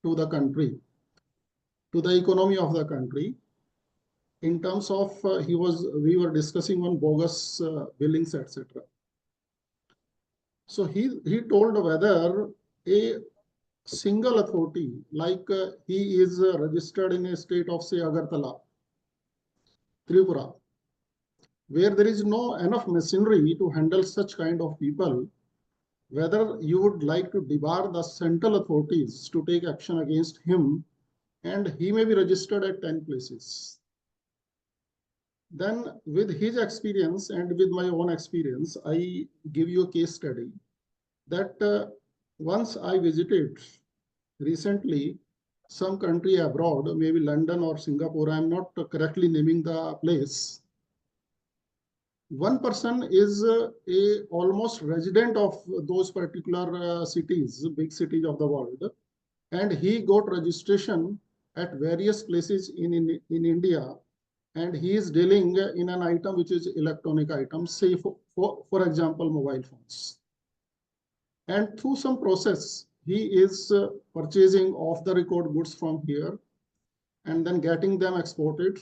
to the country, to the economy of the country, in terms of, we were discussing on bogus billings, etc. So he told whether a single authority, like he is registered in a state of, say, Agartala, Tripura, where there is no enough machinery to handle such kind of people, whether you would like to debar the central authorities to take action against him, and he may be registered at 10 places. Then with his experience and with my own experience, I give you a case study that once I visited recently some country abroad, maybe London or Singapore, I'm not correctly naming the place. One person is a almost resident of those particular cities, big cities of the world, and he got registration at various places in India, and he is dealing in an item which is electronic items, say for example, mobile phones. And through some process, he is purchasing off the record goods from here and then getting them exported,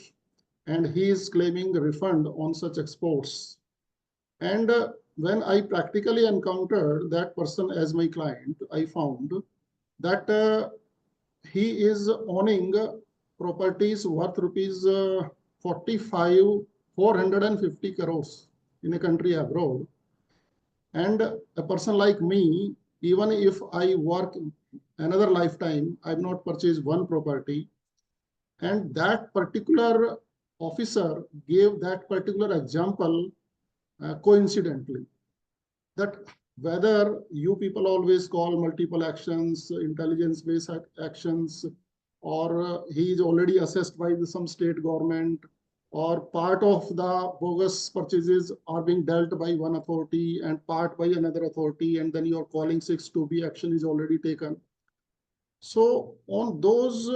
and he is claiming a refund on such exports. And when I practically encountered that person as my client, I found that he is owning properties worth rupees 450 crores in a country abroad. And a person like me, even if I work another lifetime, I've not purchased one property. And that particular officer gave that particular example coincidentally, that whether you people always call multiple actions, intelligence-based actions, or he is already assessed by some state government, or part of the bogus purchases are being dealt by one authority and part by another authority, and then you're calling 6-2B action is already taken. So on those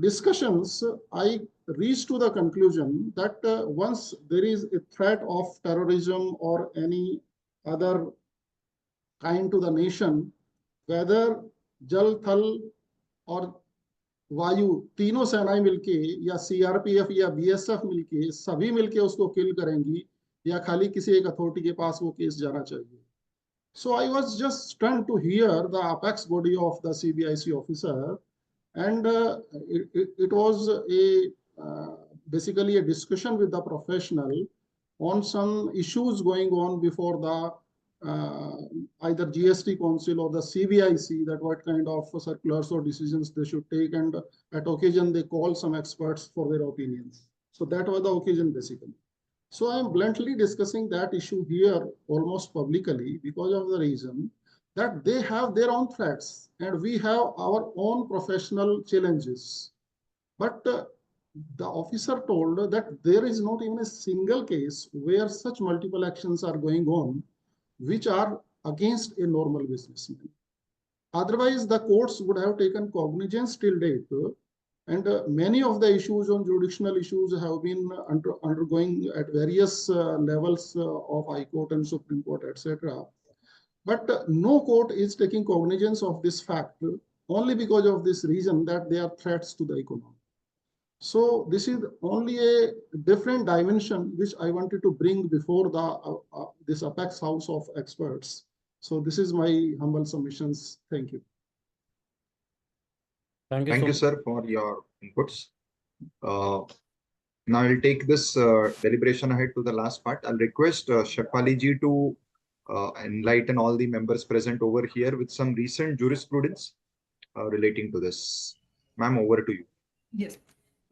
discussions, I reached to the conclusion that once there is a threat of terrorism or any other kind to the nation, whether Jal, Thal और वायु तीनों सेनाएं मिलके या CRPF या BSF मिलके सभी मिलके उसको किल करेंगी, या खाली किसी एक अथॉरिटी के पास वो केस जाना चाहिए. So I was just stunned to hear the apex body of the CBIC officer, and it was basically a discussion with the professional on some issues going on before the either GST Council or the CBIC, that what kind of circulars or decisions they should take, and at occasion they call some experts for their opinions. So that was the occasion basically. So I am bluntly discussing that issue here almost publicly because of the reason that they have their own threats and we have our own professional challenges. But the officer told that there is not even a single case where such multiple actions are going on which are against a normal businessman. Otherwise, the courts would have taken cognizance till date, and many of the issues on jurisdictional issues have been undergoing at various levels of High Court and Supreme Court, etc. But no court is taking cognizance of this fact only because of this reason that they are threats to the economy. So this is only a different dimension which I wanted to bring before the this Apex House of Experts. So this is my humble submissions. Thank you. Thank you, Thank you, sir, for your inputs. Now I'll take this deliberation ahead to the last part. I'll request Shefali ji to enlighten all the members present over here with some recent jurisprudence relating to this. Ma'am, over to you. Yes.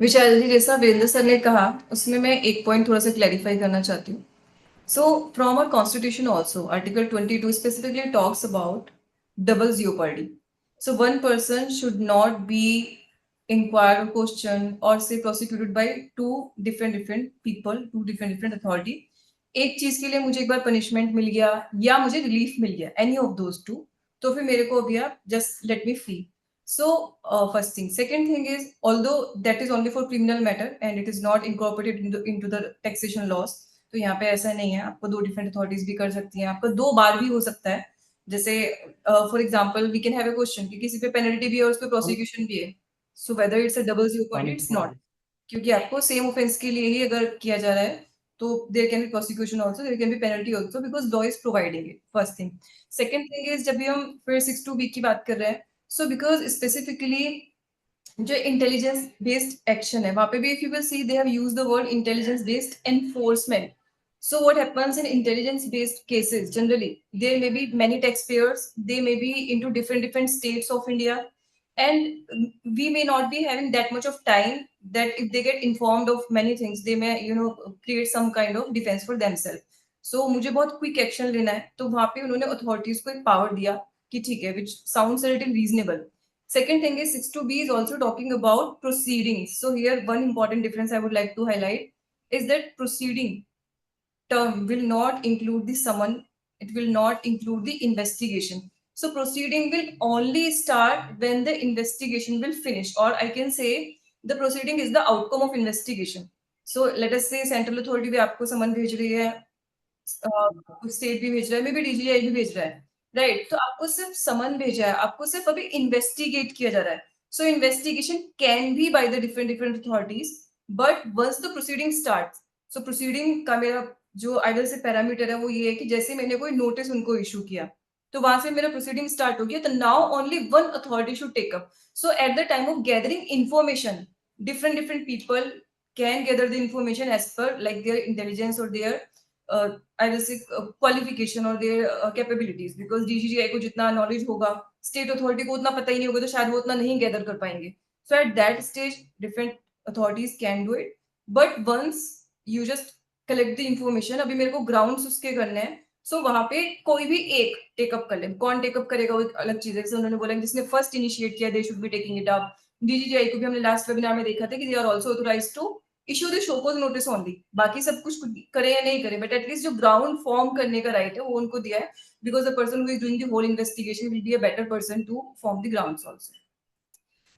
विशाल जी, जैसा Virendra sir ने कहा उसमें मैं एक point थोड़ा सा clarify करना चाहती हूँ. So from our constitution also, Article 22 specifically talks about double jeopardy. So one person should not be inquired or questioned or say prosecuted by two different people, two different authority. एक चीज के लिए मुझे एक बार punishment मिल गया या मुझे relief मिल गया, any of those two, तो फिर मेरे को अभी आप just let me free. So first thing. Second thing is, although that is only for criminal matter and it is not incorporated into the taxation laws, तो यहाँ पे ऐसा नहीं है. आपको दो different authorities भी कर सकती हैं, आपको दो बार भी हो सकता है. जैसे for example, we can have a question कि किसी पे penalty भी है और उस पे prosecution भी है. So whether it's a double jeopardy, it's not. क्योंकि आपको same offense के लिए ही अगर किया जा रहा है, तो there can be prosecution also, there can be penalty also because law is providing it. First thing. Second thing is, जब भी हम फिर 6(2)B की बात कर रहे हैं, so because specifically जो intelligence based action है, वहाँ पे भी if you will see they have used the word intelligence based enforcement. So what happens in intelligence-based cases, generally, there may be many taxpayers, they may be into different states of India, and we may not be having that much of time that if they get informed of many things, they may, create some kind of defense for themselves. So मुझे बहुत quick action लेना है, तो वहां पे उन्होंने authorities को एक पावर दिया कि ठीक है, which sounds a little reasonable. Second thing is 62B is also talking about proceedings. So here one important difference I would like to highlight is that proceeding term will not include the summon, it will not include the investigation. So proceeding will only start when the investigation will finish, or I can say the proceeding is the outcome of investigation. So let us say central authority भी आपको समन भेज रही है, state भी भेज रहा है, may be DGI भी भेज रहा है, राइट? तो आपको सिर्फ समन भेजा है, आपको सिर्फ अभी इन्वेस्टिगेट किया जा रहा है. So investigation can be by the different authorities, but once the proceeding starts, so proceeding का मेरा जो आइडल से पैरामीटर है वो ये है कि जैसे मैंने कोई नोटिस उनको इशू किया, तो वहां से मेरा प्रोसीडिंग स्टार्ट हो गया, तो now only one authority should take up. So at the time of gathering information, different people can gather the information as per like their intelligence or their I will say qualification or their capabilities, because DGI को जितना knowledge होगा, state authority को उतना पता ही नहीं होगा, तो शायद वो उतना नहीं gather कर पाएंगे. So at that stage, different authorities can do it. But once you just collect the information, अभी मेरे को grounds उसके करने हैं, so वहां पे कोई भी एक टेकअप कर ले. कौन टेकअप करेगा वो अलग चीज है. जैसे उन्होंने बोला जिसने फर्स्ट इनिशिएट किया, they should be taking it up. DGI को भी हमने लास्ट वेबिनार में देखा था कि they are also authorised to issue the show cause notice only. बाकी सब कुछ करे या नहीं करे, बट एटलीस्ट जो ग्राउंड फॉर्म करने का राइट है वो उनको दिया है, because the person who is doing the whole investigation will be a better person to form the grounds also.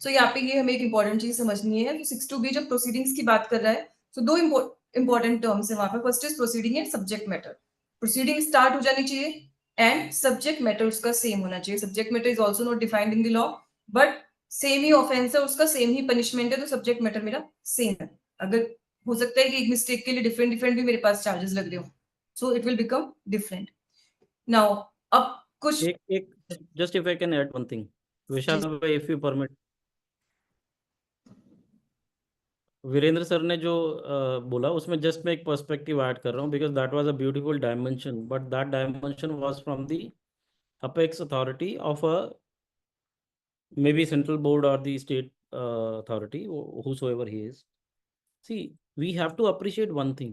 So यहाँ पे ये हमें एक इंपॉर्टेंट चीज समझनी है. तो 62B जब प्रोसीडिंग्स की बात कर रहा है, तो दो इंपॉर्टेंट टर्म्स है वहां पे. First is proceeding and subject matter. Proceeding start हो जानी चाहिए एंड सब्जेक्ट मैटर उसका सेम होना चाहिए. Subject matter is also not defined in the law, but same he offence है, उसका सेम ही पनिशमेंट है, तो सब्जेक्ट मैटर मेरा सेम है. अगर हो सकता है कि एक मिस्टेक के लिए डिफरेंट भी मेरे पास चार्जेस लग रहे हो, so it will become different. Now अब कुछ एक just if I can add one thing, विशाल भाई, if you permit. Virendra sir ने जो बोला उसमें जस्ट मैं एक पर्सपेक्टिव ऐड कर रहा हूँ, because that was a beautiful dimension, but that dimension was from the apex authority of a maybe central board or the state authority, whosoever he is. See, we have to appreciate one thing,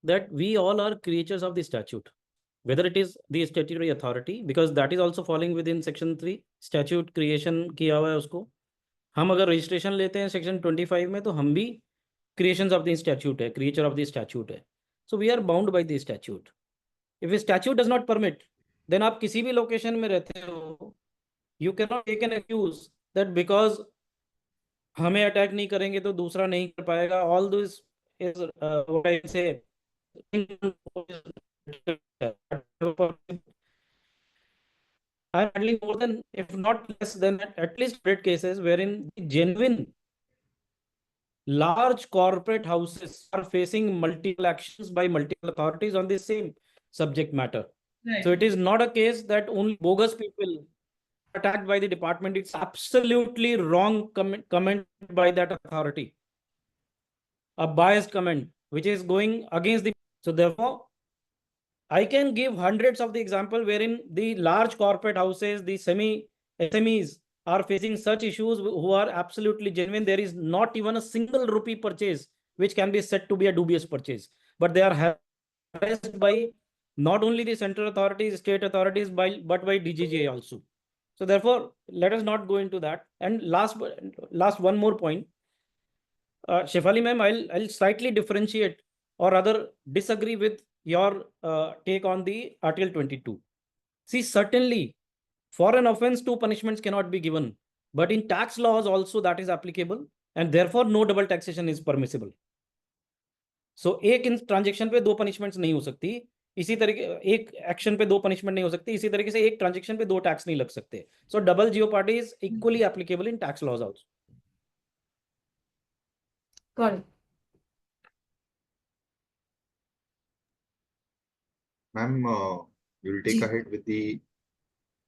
that we all are creatures of the statute, whether it is the statutory authority, because that is also falling within section 3, statute creation किया हुआ है उसको. हम अगर registration लेते हैं section 25 में, तो हम भी क्रिएशंस ऑफ द स्टैट्यूट है, क्रिएचर ऑफ द स्टैट्यूट है. So we are bound by the statute. If statute does not permit, then आप किसी भी लोकेशन में रहते हो, you can not take an accuse that because हमें अटैक नहीं करेंगे तो दूसरा नहीं कर पाएगा. All this is what I say hardly more than, if not less than, at least 100 cases wherein genuine large corporate houses are facing multiple actions by multiple authorities on the same subject matter. right. So it is not a case that only bogus people are attacked by the department. It's absolutely wrong comment by that authority, a biased comment which is going against the. So therefore, I can give hundreds of the example wherein the large corporate houses, the SMEs are facing such issues who are absolutely genuine. There is not even a single rupee purchase which can be said to be a dubious purchase, but they are harassed by not only the central authorities, state authorities, but by DGGI also. So therefore, let us not go into that. And last one more point, Shefali ma'am, I'll slightly differentiate or rather disagree with your take on the Article 22. See, certainly for an offense, 2 punishments cannot be given, but in tax laws also that is applicable, and therefore no double taxation is permissible. So एक transaction पे 2 punishments नहीं हो सकती, इसी तरीके एक action पे 2 punishment नहीं हो सकती, इसी तरीके से एक ट्रांजेक्शन पे 2 टैक्स नहीं लग सकते. So double jeopardy is equally applicable in tax laws also. Got it. Ma'am, you will take Ji. ahead with the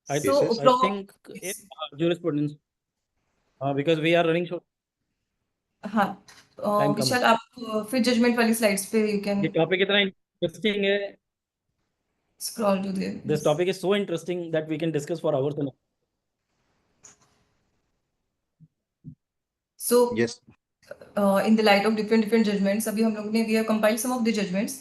I cases. think jurisprudence, because we are running short. हाँ, Time विशाल आप फिर judgement वाली slides पे you can. ये topic इतना interesting है. Scroll to there. This topic is so interesting that we can discuss for hours. So Yes. in the light of different judgments, अभी हम लोग ने we have compiled some of the judgments.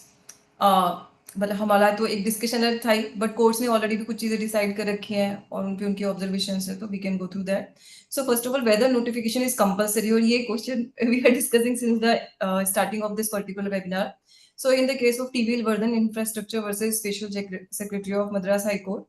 मतलब हमारा तो एक डिस्कशन था ही, बट कोर्स ने ऑलरेडी भी कुछ चीजें डिसाइड कर रखी हैं और उन पे उनके ऑब्जर्वेशन है, तो we can go through that. So first of all, whether notification is compulsory, और ये question we are discussing since the starting of this particular webinar. So in the case of TVL Vardhan Infrastructure versus Special Secretary of Madras High Court,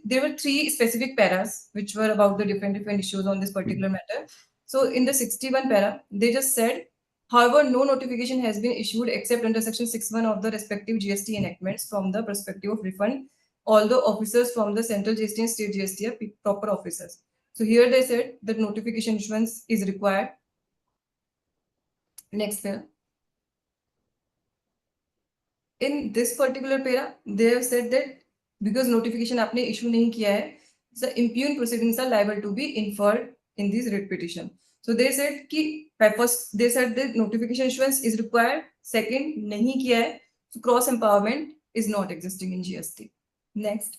there were 3 specific paras which were about the different issues on this particular matter. So in the 61 para, they just said, however, no notification has been issued except under section 6(1) of the respective GST enactments from the perspective of refund. All the officers from the central GST and state GST are proper officers. So here they said that notification issuance is required. Next para. In this particular para, they have said that because notification आपने issue नहीं किया है, the impugn proceedings are liable to be inferred in this writ petition. So they said कि first they said that notification issuance is required. Second, नहीं किया है, so cross empowerment is not existing in GST. Next,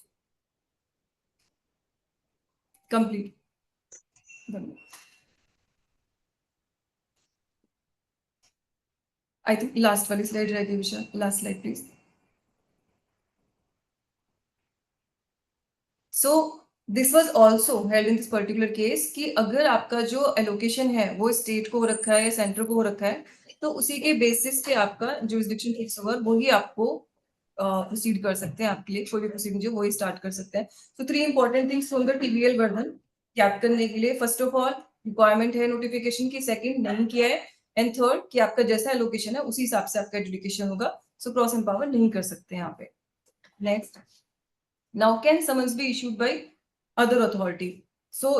complete. I think last वाली slide रह गई विशाल. Last slide please. So this was also held in this particular case कि अगर आपका जो allocation है वो state को हो रखा है या center को हो रखा है, तो उसी के basis पे आपका jurisdiction fix होगा, वही आपको proceed कर सकते हैं, आपके लिए कोई भी proceeding जो वही start कर सकते हैं. So 3 important things from the TVL Vardhan याद करने के लिए. First of all, requirement है notification की. Second, नहीं किया है. And third, कि आपका जैसा allocation है उसी हिसाब से आपका adjudication होगा. So cross empower नहीं कर सकते यहाँ पे. Next. Now, can summons be issued by other authority? So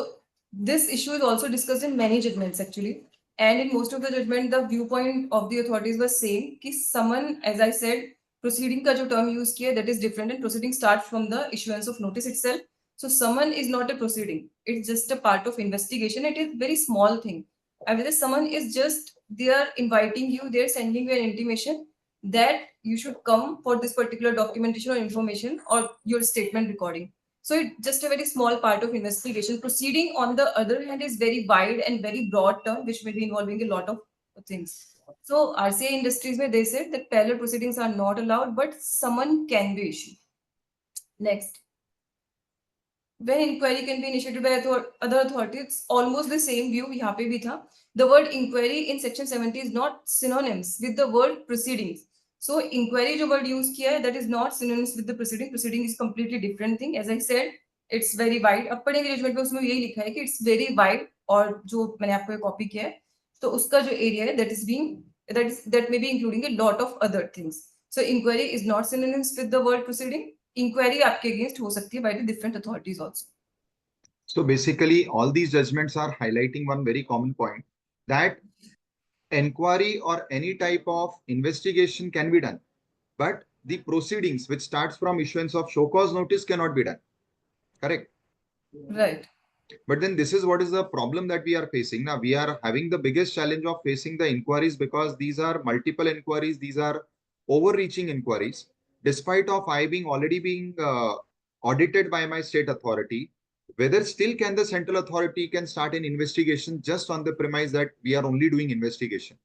this issue is also discussed in many judgments actually, and in most of the judgment, the viewpoint of the authorities was same. कि summon, as I said, proceeding का जो term use किया that is different, and proceeding starts from the issuance of notice itself. So summon is not a proceeding; it's just a part of investigation. It is very small thing. I mean, the summon is just they are inviting you, they are sending you an intimation that you should come for this particular documentation or information or your statement recording. So it's just a very small part of investigation. Proceeding, on the other hand, is very wide and very broad term, which may be involving a lot of things. So RCA Industries, where they said that parallel proceedings are not allowed, but summon can be issued. Next. When inquiry can be initiated by other authority, it's almost the same view. यहाँ पे भी था. The word inquiry in section 70 is not synonymous with the word proceedings. So inquiry जो word use किया है, that is not synonymous with the proceeding. Proceeding is completely different thing. As I said, it's very wide. अब पढ़ेंगे judgment में उसमें यही लिखा है कि it's very wide, और जो मैंने आपको कॉपी किया है, तो उसका जो area है that may be including a lot of other things. So inquiry is not synonymous with the word proceeding. Inquiry आपके against हो सकती है by the different authorities also. So basically, all these judgments are highlighting one very common point, that inquiry or any type of investigation can be done, but the proceedings which starts from issuance of show cause notice cannot be done. Correct? Right. But then this is what is the problem that we are facing. Now we are having the biggest challenge of facing the inquiries because these are multiple inquiries. These are overreaching inquiries. Despite of I being already being audited by my state authority, whether still can the central authority can start an investigation just on the premise that we are only doing investigation.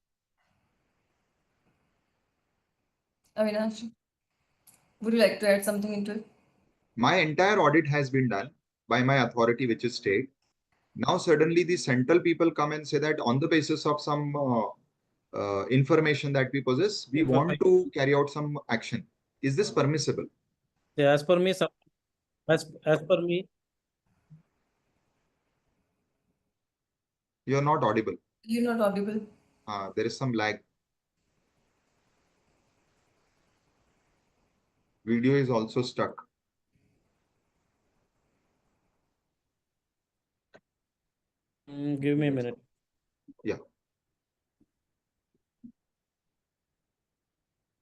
Avinash, would you like to add something into it? My entire audit has been done by my authority, which is state. Now suddenly the central people come and say that on the basis of some information that we possess, we want to carry out some action. Is this permissible? Yeah, as per me, as per me, You are not audible. You're not audible. There is some lag. Video is also stuck. Give me a minute. Yeah.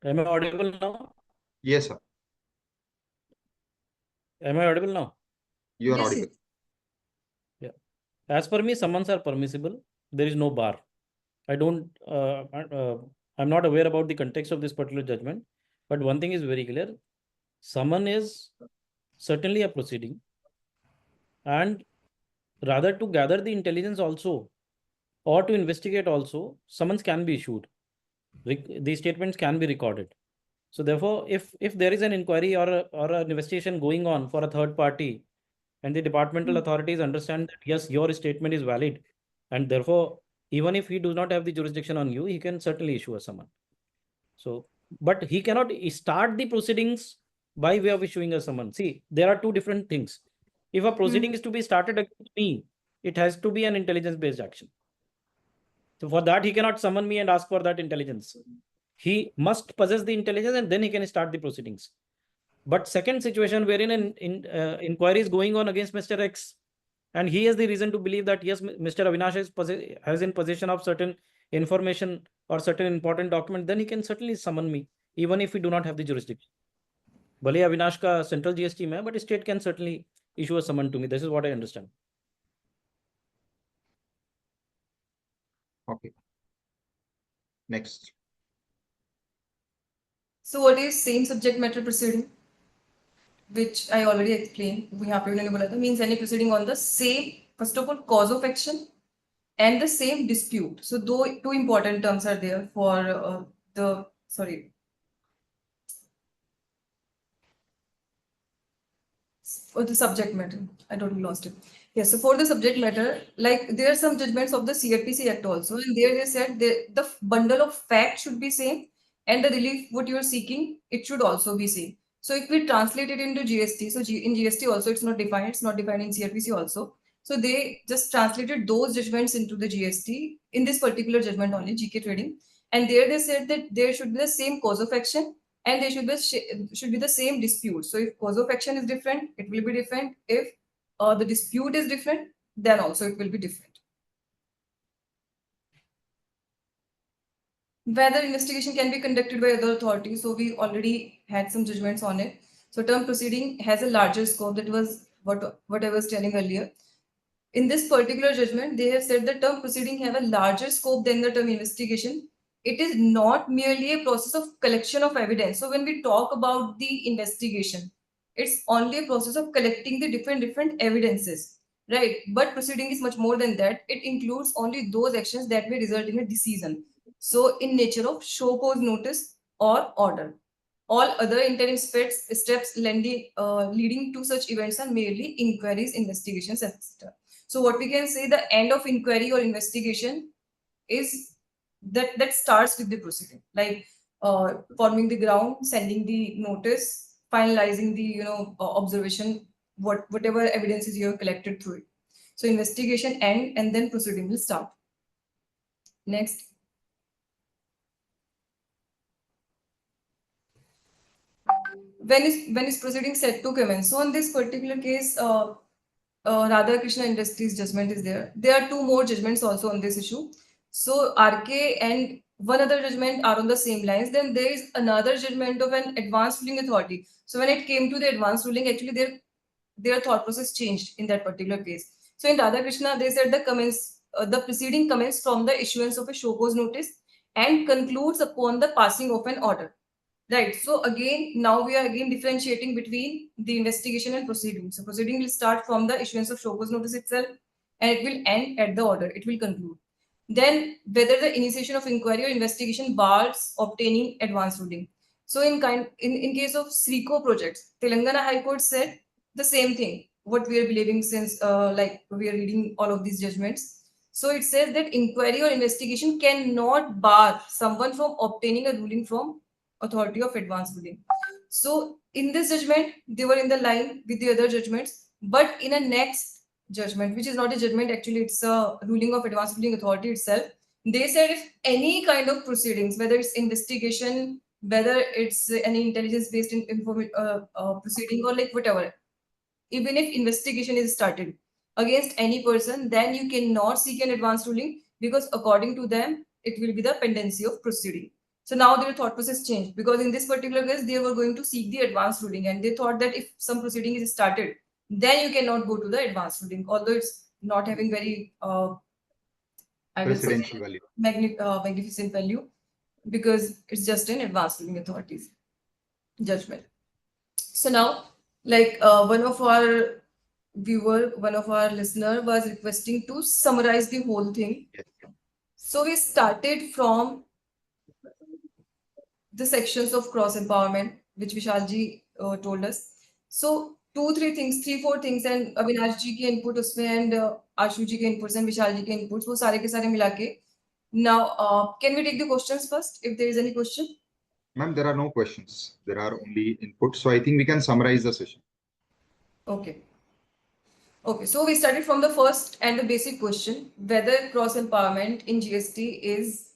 Am I audible now? Yes, sir. Am I audible now? You are Yes, audible. Yeah. As per me, summons are permissible. There is no bar. I don't. I'm not aware about the context of this particular judgment, But one thing is very clear, summon is certainly a proceeding, and rather to gather the intelligence also, or to investigate also, summons can be issued. These statements can be recorded. So therefore, if there is an inquiry or an investigation going on for a third party, and the departmental authorities understand that yes, your statement is valid, and therefore, even if he does not have the jurisdiction on you, he can certainly issue a summon. So, but he cannot start the proceedings by way of issuing a summon. See, there are two different things. If a proceeding is to be started against me, it has to be an intelligence-based action. So for that, he cannot summon me and ask for that intelligence. He must possess the intelligence and then he can start the proceedings. But second situation wherein an inquiry is going on against Mr. X, and he has the reason to believe that yes, Mr. Avinash has in possession of certain information or certain important document, then he can certainly summon me, even if we do not have the jurisdiction. भले अविनाश का central GST में है, but state can certainly issue a summon to me. This is what I understand. Okay. Next. So what is same subject matter proceeding? Which I already explained. यहाँ पे उन्होंने बोला था means any proceeding on the same, first of all, cause of action and the same dispute. So two important terms are there for for the subject matter. I totally lost it. Yes, so for the subject matter, like there are some judgments of the CRPC Act also, and there they said the bundle of facts should be same, and the relief what you are seeking, it should also be same. So if we translate it into GST, so in GST also it's not defined in CRPC also. So they just translated those judgments into the GST in this particular judgment only, GK trading, and there they said that there should be the same cause of action and they should be the same dispute. So if cause of action is different, it will be different. If the dispute is different, then also it will be different. Whether investigation can be conducted by other authorities, so we already had some judgments on it. So term proceeding has a larger scope. That was what I was telling earlier. In this particular judgment, they have said the term proceeding have a larger scope than the term investigation. It is not merely a process of collection of evidence. So when we talk about the investigation, it's only a process of collecting the different evidences, right? But proceeding is much more than that. It includes only those actions that may result in a decision. So in nature of show cause notice or order. All other interim steps leading to such events are merely inquiries, investigations, etc. So what we can say, the end of inquiry or investigation is that starts with the proceeding, like forming the ground, sending the notice, finalizing the observation, whatever evidences you have collected through it. So investigation end and then proceeding will start. Next. When is proceeding set to commence? So in this particular case, Radha Krishna Industries judgment is there. There are two more judgments also on this issue. So RK and one other judgment are on the same lines. Then there is another judgment of an advanced ruling authority. So when it came to the advanced ruling, actually their thought process changed in that particular case. So in Radha Krishna, they said the proceeding commenced from the issuance of a show cause notice and concludes upon the passing of an order. Right. So again, now we are again differentiating between the investigation and proceeding. So proceeding will start from the issuance of show cause notice itself, and it will end at the order. It will conclude. Then whether the initiation of inquiry or investigation bars obtaining advance ruling. So in case of SRICO projects, Telangana High Court said the same thing. What we are believing since like we are reading all of these judgments. So it says that inquiry or investigation cannot bar someone from obtaining a ruling from authority of advance ruling. So in this judgment, they were in the line with the other judgments, but in a next judgment, which is not a judgment, actually it's a ruling of advance ruling authority itself, they said if any kind of proceedings, whether it's investigation, whether it's any intelligence based proceeding or like whatever, even if investigation is started against any person, then you cannot seek an advance ruling because according to them, it will be the pendency of proceeding. So now their thought process changed because in this particular case, they were going to seek the advance ruling and they thought that if some proceeding is started, then you cannot go to the advance ruling, although it's not having very Precedential value. magnificent value because it's just an advance ruling authorities. judgment. So now, like one of our listener was requesting to summarize the whole thing. So we started from the sections of cross empowerment, which Vishalji told us. So 3-4 things, and Avinash ji के input उसमें, and Ashu ji के inputs and Vishal ji के inputs, वो सारे के सारे मिला के. Now, can we take the questions first, if there is any question? Ma'am, there are no questions. There are only inputs. So I think we can summarize the session. Okay. Okay, so we started from the first and the basic question, whether cross empowerment in GST is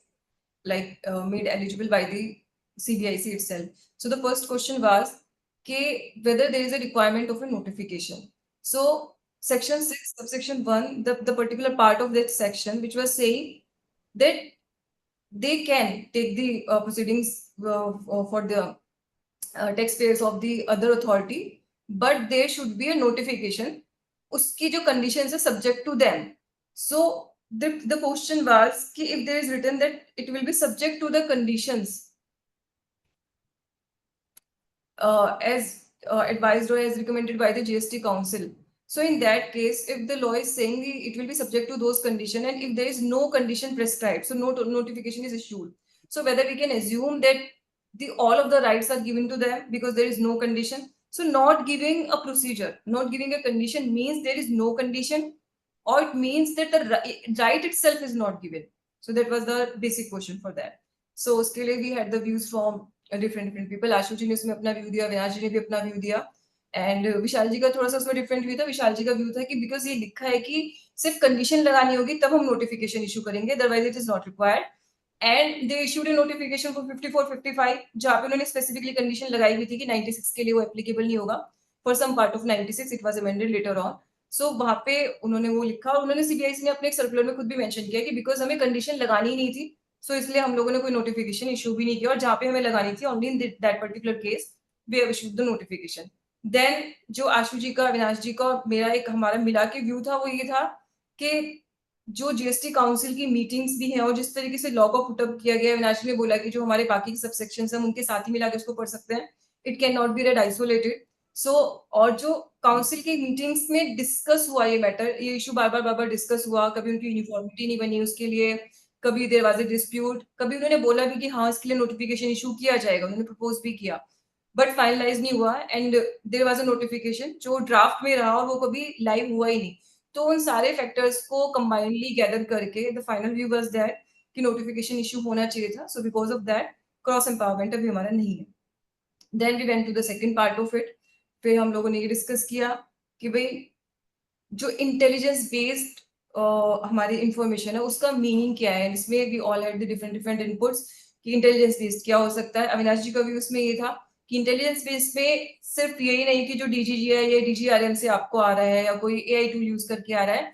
like made eligible by the CBIC itself. So the first question was whether there is a requirement of a notification. So section 6, subsection 1, the particular part of that section, which was saying that they can take the proceedings for the taxpayers of the other authority, but there should be a notification. Uski jo conditions are subject to them. So the question was if there is written that it will be subject to the conditions as advised or as recommended by the GST Council. So in that case, if the law is saying it will be subject to those conditions, and if there is no condition prescribed, so no notification is issued. So whether we can assume that all of the rights are given to them because there is no condition. So not giving a procedure, not giving a condition means there is no condition, or it means that the right itself is not given. So that was the basic question for that. So still we had the views from different people. Ashu ji ने उसमें अपना view दिया, Avinash ji ने भी अपना view दिया, and विशाल जी का थोड़ा सा उसमें डिफरेंट व्यू था. विशाल जी का व्यू था कि बिकॉज ये लिखा है कि सिर्फ कंडीशन लगानी होगी तब हम नोटिफिकेशन इशू करेंगे, otherwise it is not required. And they issued A notification for 54-55 जहाँ पे उन्होंने स्पेसिफिकली कंडीशन लगाई हुई थी कि 96 के लिए वो एप्लीकेबल नहीं होगा. For some part of 96 it was amended later on. So वहां पे उन्होंने वो लिखा, और उन्होंने सीबीआईसी ने अपने एक सर्कुलर में खुद भी मेंशन किया कि बिकॉज हमें कंडीशन लगानी ही नहीं थी, सो इसलिए हम लोगों ने कोई नोटिफिकेशन इशू भी नहीं किया, और जहाँ पे हमें लगानी थी only in that particular case we have issued the notification. Then जो आशु जी का, अविनाश जी का, मेरा एक हमारा मिला के व्यू था, वो ये था कि जो जीएसटी काउंसिल की मीटिंग्स भी हैं और जिस तरीके से लॉ को पुटअप किया गया, अविनाश ने बोला कि जो हमारे बाकी सबसेक्शंस हैं उनके साथ ही मिला के उसको पढ़ सकते हैं, it can not be read isolated. So और जो काउंसिल की मीटिंग्स में डिस्कस हुआ ये मैटर, ये इशू बार बार डिस्कस हुआ, कभी उनकी यूनिफॉर्मिटी नहीं बनी उसके लिए, कभी देयर वाज अ डिस्प्यूट, कभी उन्होंने बोला भी कि हाँ इसके लिए नोटिफिकेशन इशू किया जाएगा, उन्होंने प्रपोज भी किया, बट फाइनलाइज नहीं हुआ. And there was a notification जो ड्राफ्ट में रहा और वो कभी लाइव हुआ ही नहीं. तो उन सारे फैक्टर्स को कंबाइनली गैदर करके the final view was that कि नोटिफिकेशन इशू होना चाहिए था. So because of that cross empowerment अभी हमारा नहीं है. Then we went to the second part of it. फिर हम लोगों ने ये डिस्कस किया कि भाई जो इंटेलिजेंस बेस्ड हमारी इंफॉर्मेशन है उसका मीनिंग क्या है. इसमें we all had the different inputs कि इंटेलिजेंस बेस्ड क्या हो सकता है. अविनाश जी का भी उसमें ये था कि इंटेलिजेंस बेस्ड में सिर्फ यही नहीं कि जो डीजीजी है या डीजीआरएम से आपको आ रहा है या कोई एआई टूल यूज करके आ रहा है,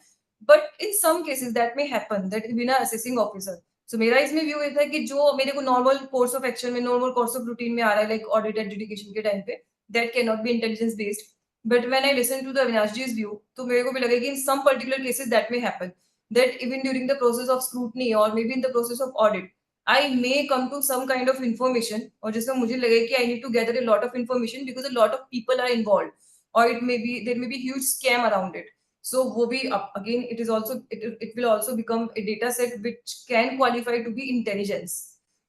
but in some cases that may happen that बिना असेसिंग ऑफिसर. सो मेरा इसमें व्यू ये था कि जो मेरे को नॉर्मल कोर्स ऑफ एक्शन में, नॉर्मल कोर्स ऑफ रूटीन में आ रहा है, लाइक ऑडिट एडजुडिकेशन के टाइम पे, that can not be intelligence based. But when I listen to the Avinash view, तो मेरे को भी लगा कि in some particular cases that may happen, that even during the process of scrutiny or maybe in the process of audit, I may come to some kind of information, और जिसमें मुझे लगे कि I need to gather a lot of information because a lot of people are involved, or there may be huge scam around it. So वो भी again it will also become a data set which can qualify to be intelligence.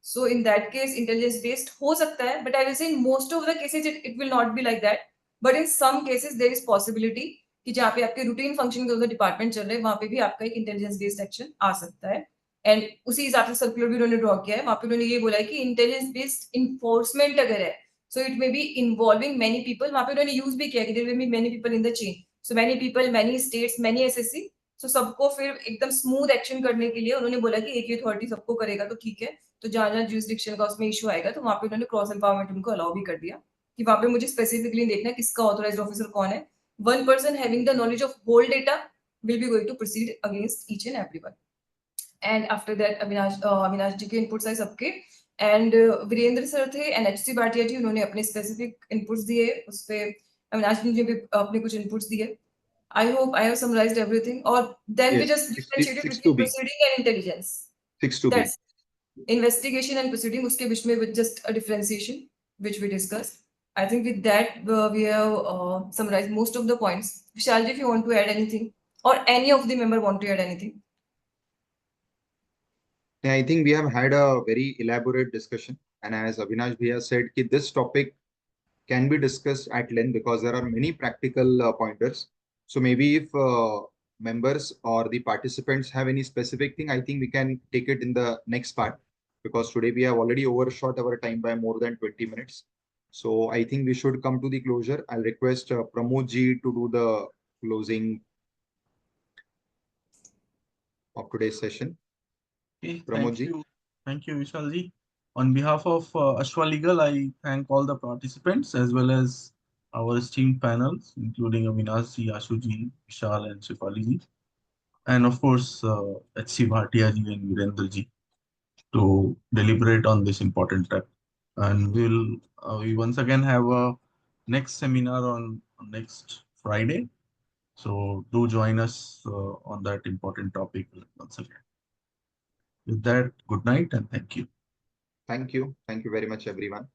So in that case intelligence based हो सकता है, but I will say in most of the cases it will not be like that. But in some cases there is possibility कि जहाँ पे आपके routine functioning of the department चल रहे हैं वहां पे भी आपका एक इंटेलिजेंस बेस्ड एक्शन आ सकता है. एंड उसी हिसाब से सर्कुलर भी उन्होंने ड्रॉ किया है. वहां पे उन्होंने ये बोला है कि इंटेलिजेंस बेस्ड इन्फोर्समेंट अगर है, so it may be involving many people. वहां पे उन्होंने यूज भी किया कि there will be many people in the chain. So many people, many states, many SSC. So सबको फिर एकदम स्मूथ एक्शन करने के लिए उन्होंने बोला कि एक ही अथॉरिटी सबको करेगा तो ठीक है. तो जहाँ जहाँ ज्यूरिसडिक्शन का उसमें इशू आएगा तो वहां पे उन्होंने क्रॉस एम्पावरमेंट उनको अलाउ भी कर दिया कि वहां पे मुझे स्पेसिफिकली देखना किसका ऑथराइज्ड ऑफिसर कौन है. One person having the knowledge of whole data will be going to proceed against each and everyone. And after that Avinash ji के इनपुट्स आए सबके, एंड वीरेंद्र सर थे एंड एचसी भाटिया जी, उन्होंने अपने स्पेसिफिक इनपुट्स दिए. उस पे अविनाश जी ने भी अपने कुछ इनपुट्स दिए. I hope I have summarized everything. Or then we just differentiated between proceeding and intelligence. 6-2B. That's investigation and proceeding. उसके बीच में with just a differentiation which we discussed. I think with that, we have summarized most of the points. Vishalji, if you want to add anything, or any of the member want to add anything. Yeah, I think we have had a very elaborate discussion. And as Avinash Bhaiya said, this topic can be discussed at length because there are many practical pointers. So maybe if members or the participants have any specific thing, I think we can take it in the next part, because today we have already overshot our time by more than 20 minutes. So I think we should come to the closure. I'll request Pramod ji to do the closing of today's session. Okay, Pramod thank ji. you. Thank you, Vishalji. On behalf of Ashwa Legal, I thank all the participants as well as our esteemed panels, including Avinash ji, Ashu ji, Vishal, and Shefali ji. And of course, HC Bhatia ji and Virendra ji to deliberate on this important topic. And we once again have a next seminar on next Friday. So do join us on that important topic once again. With that, good night and thank you. Thank you. Thank you very much, everyone.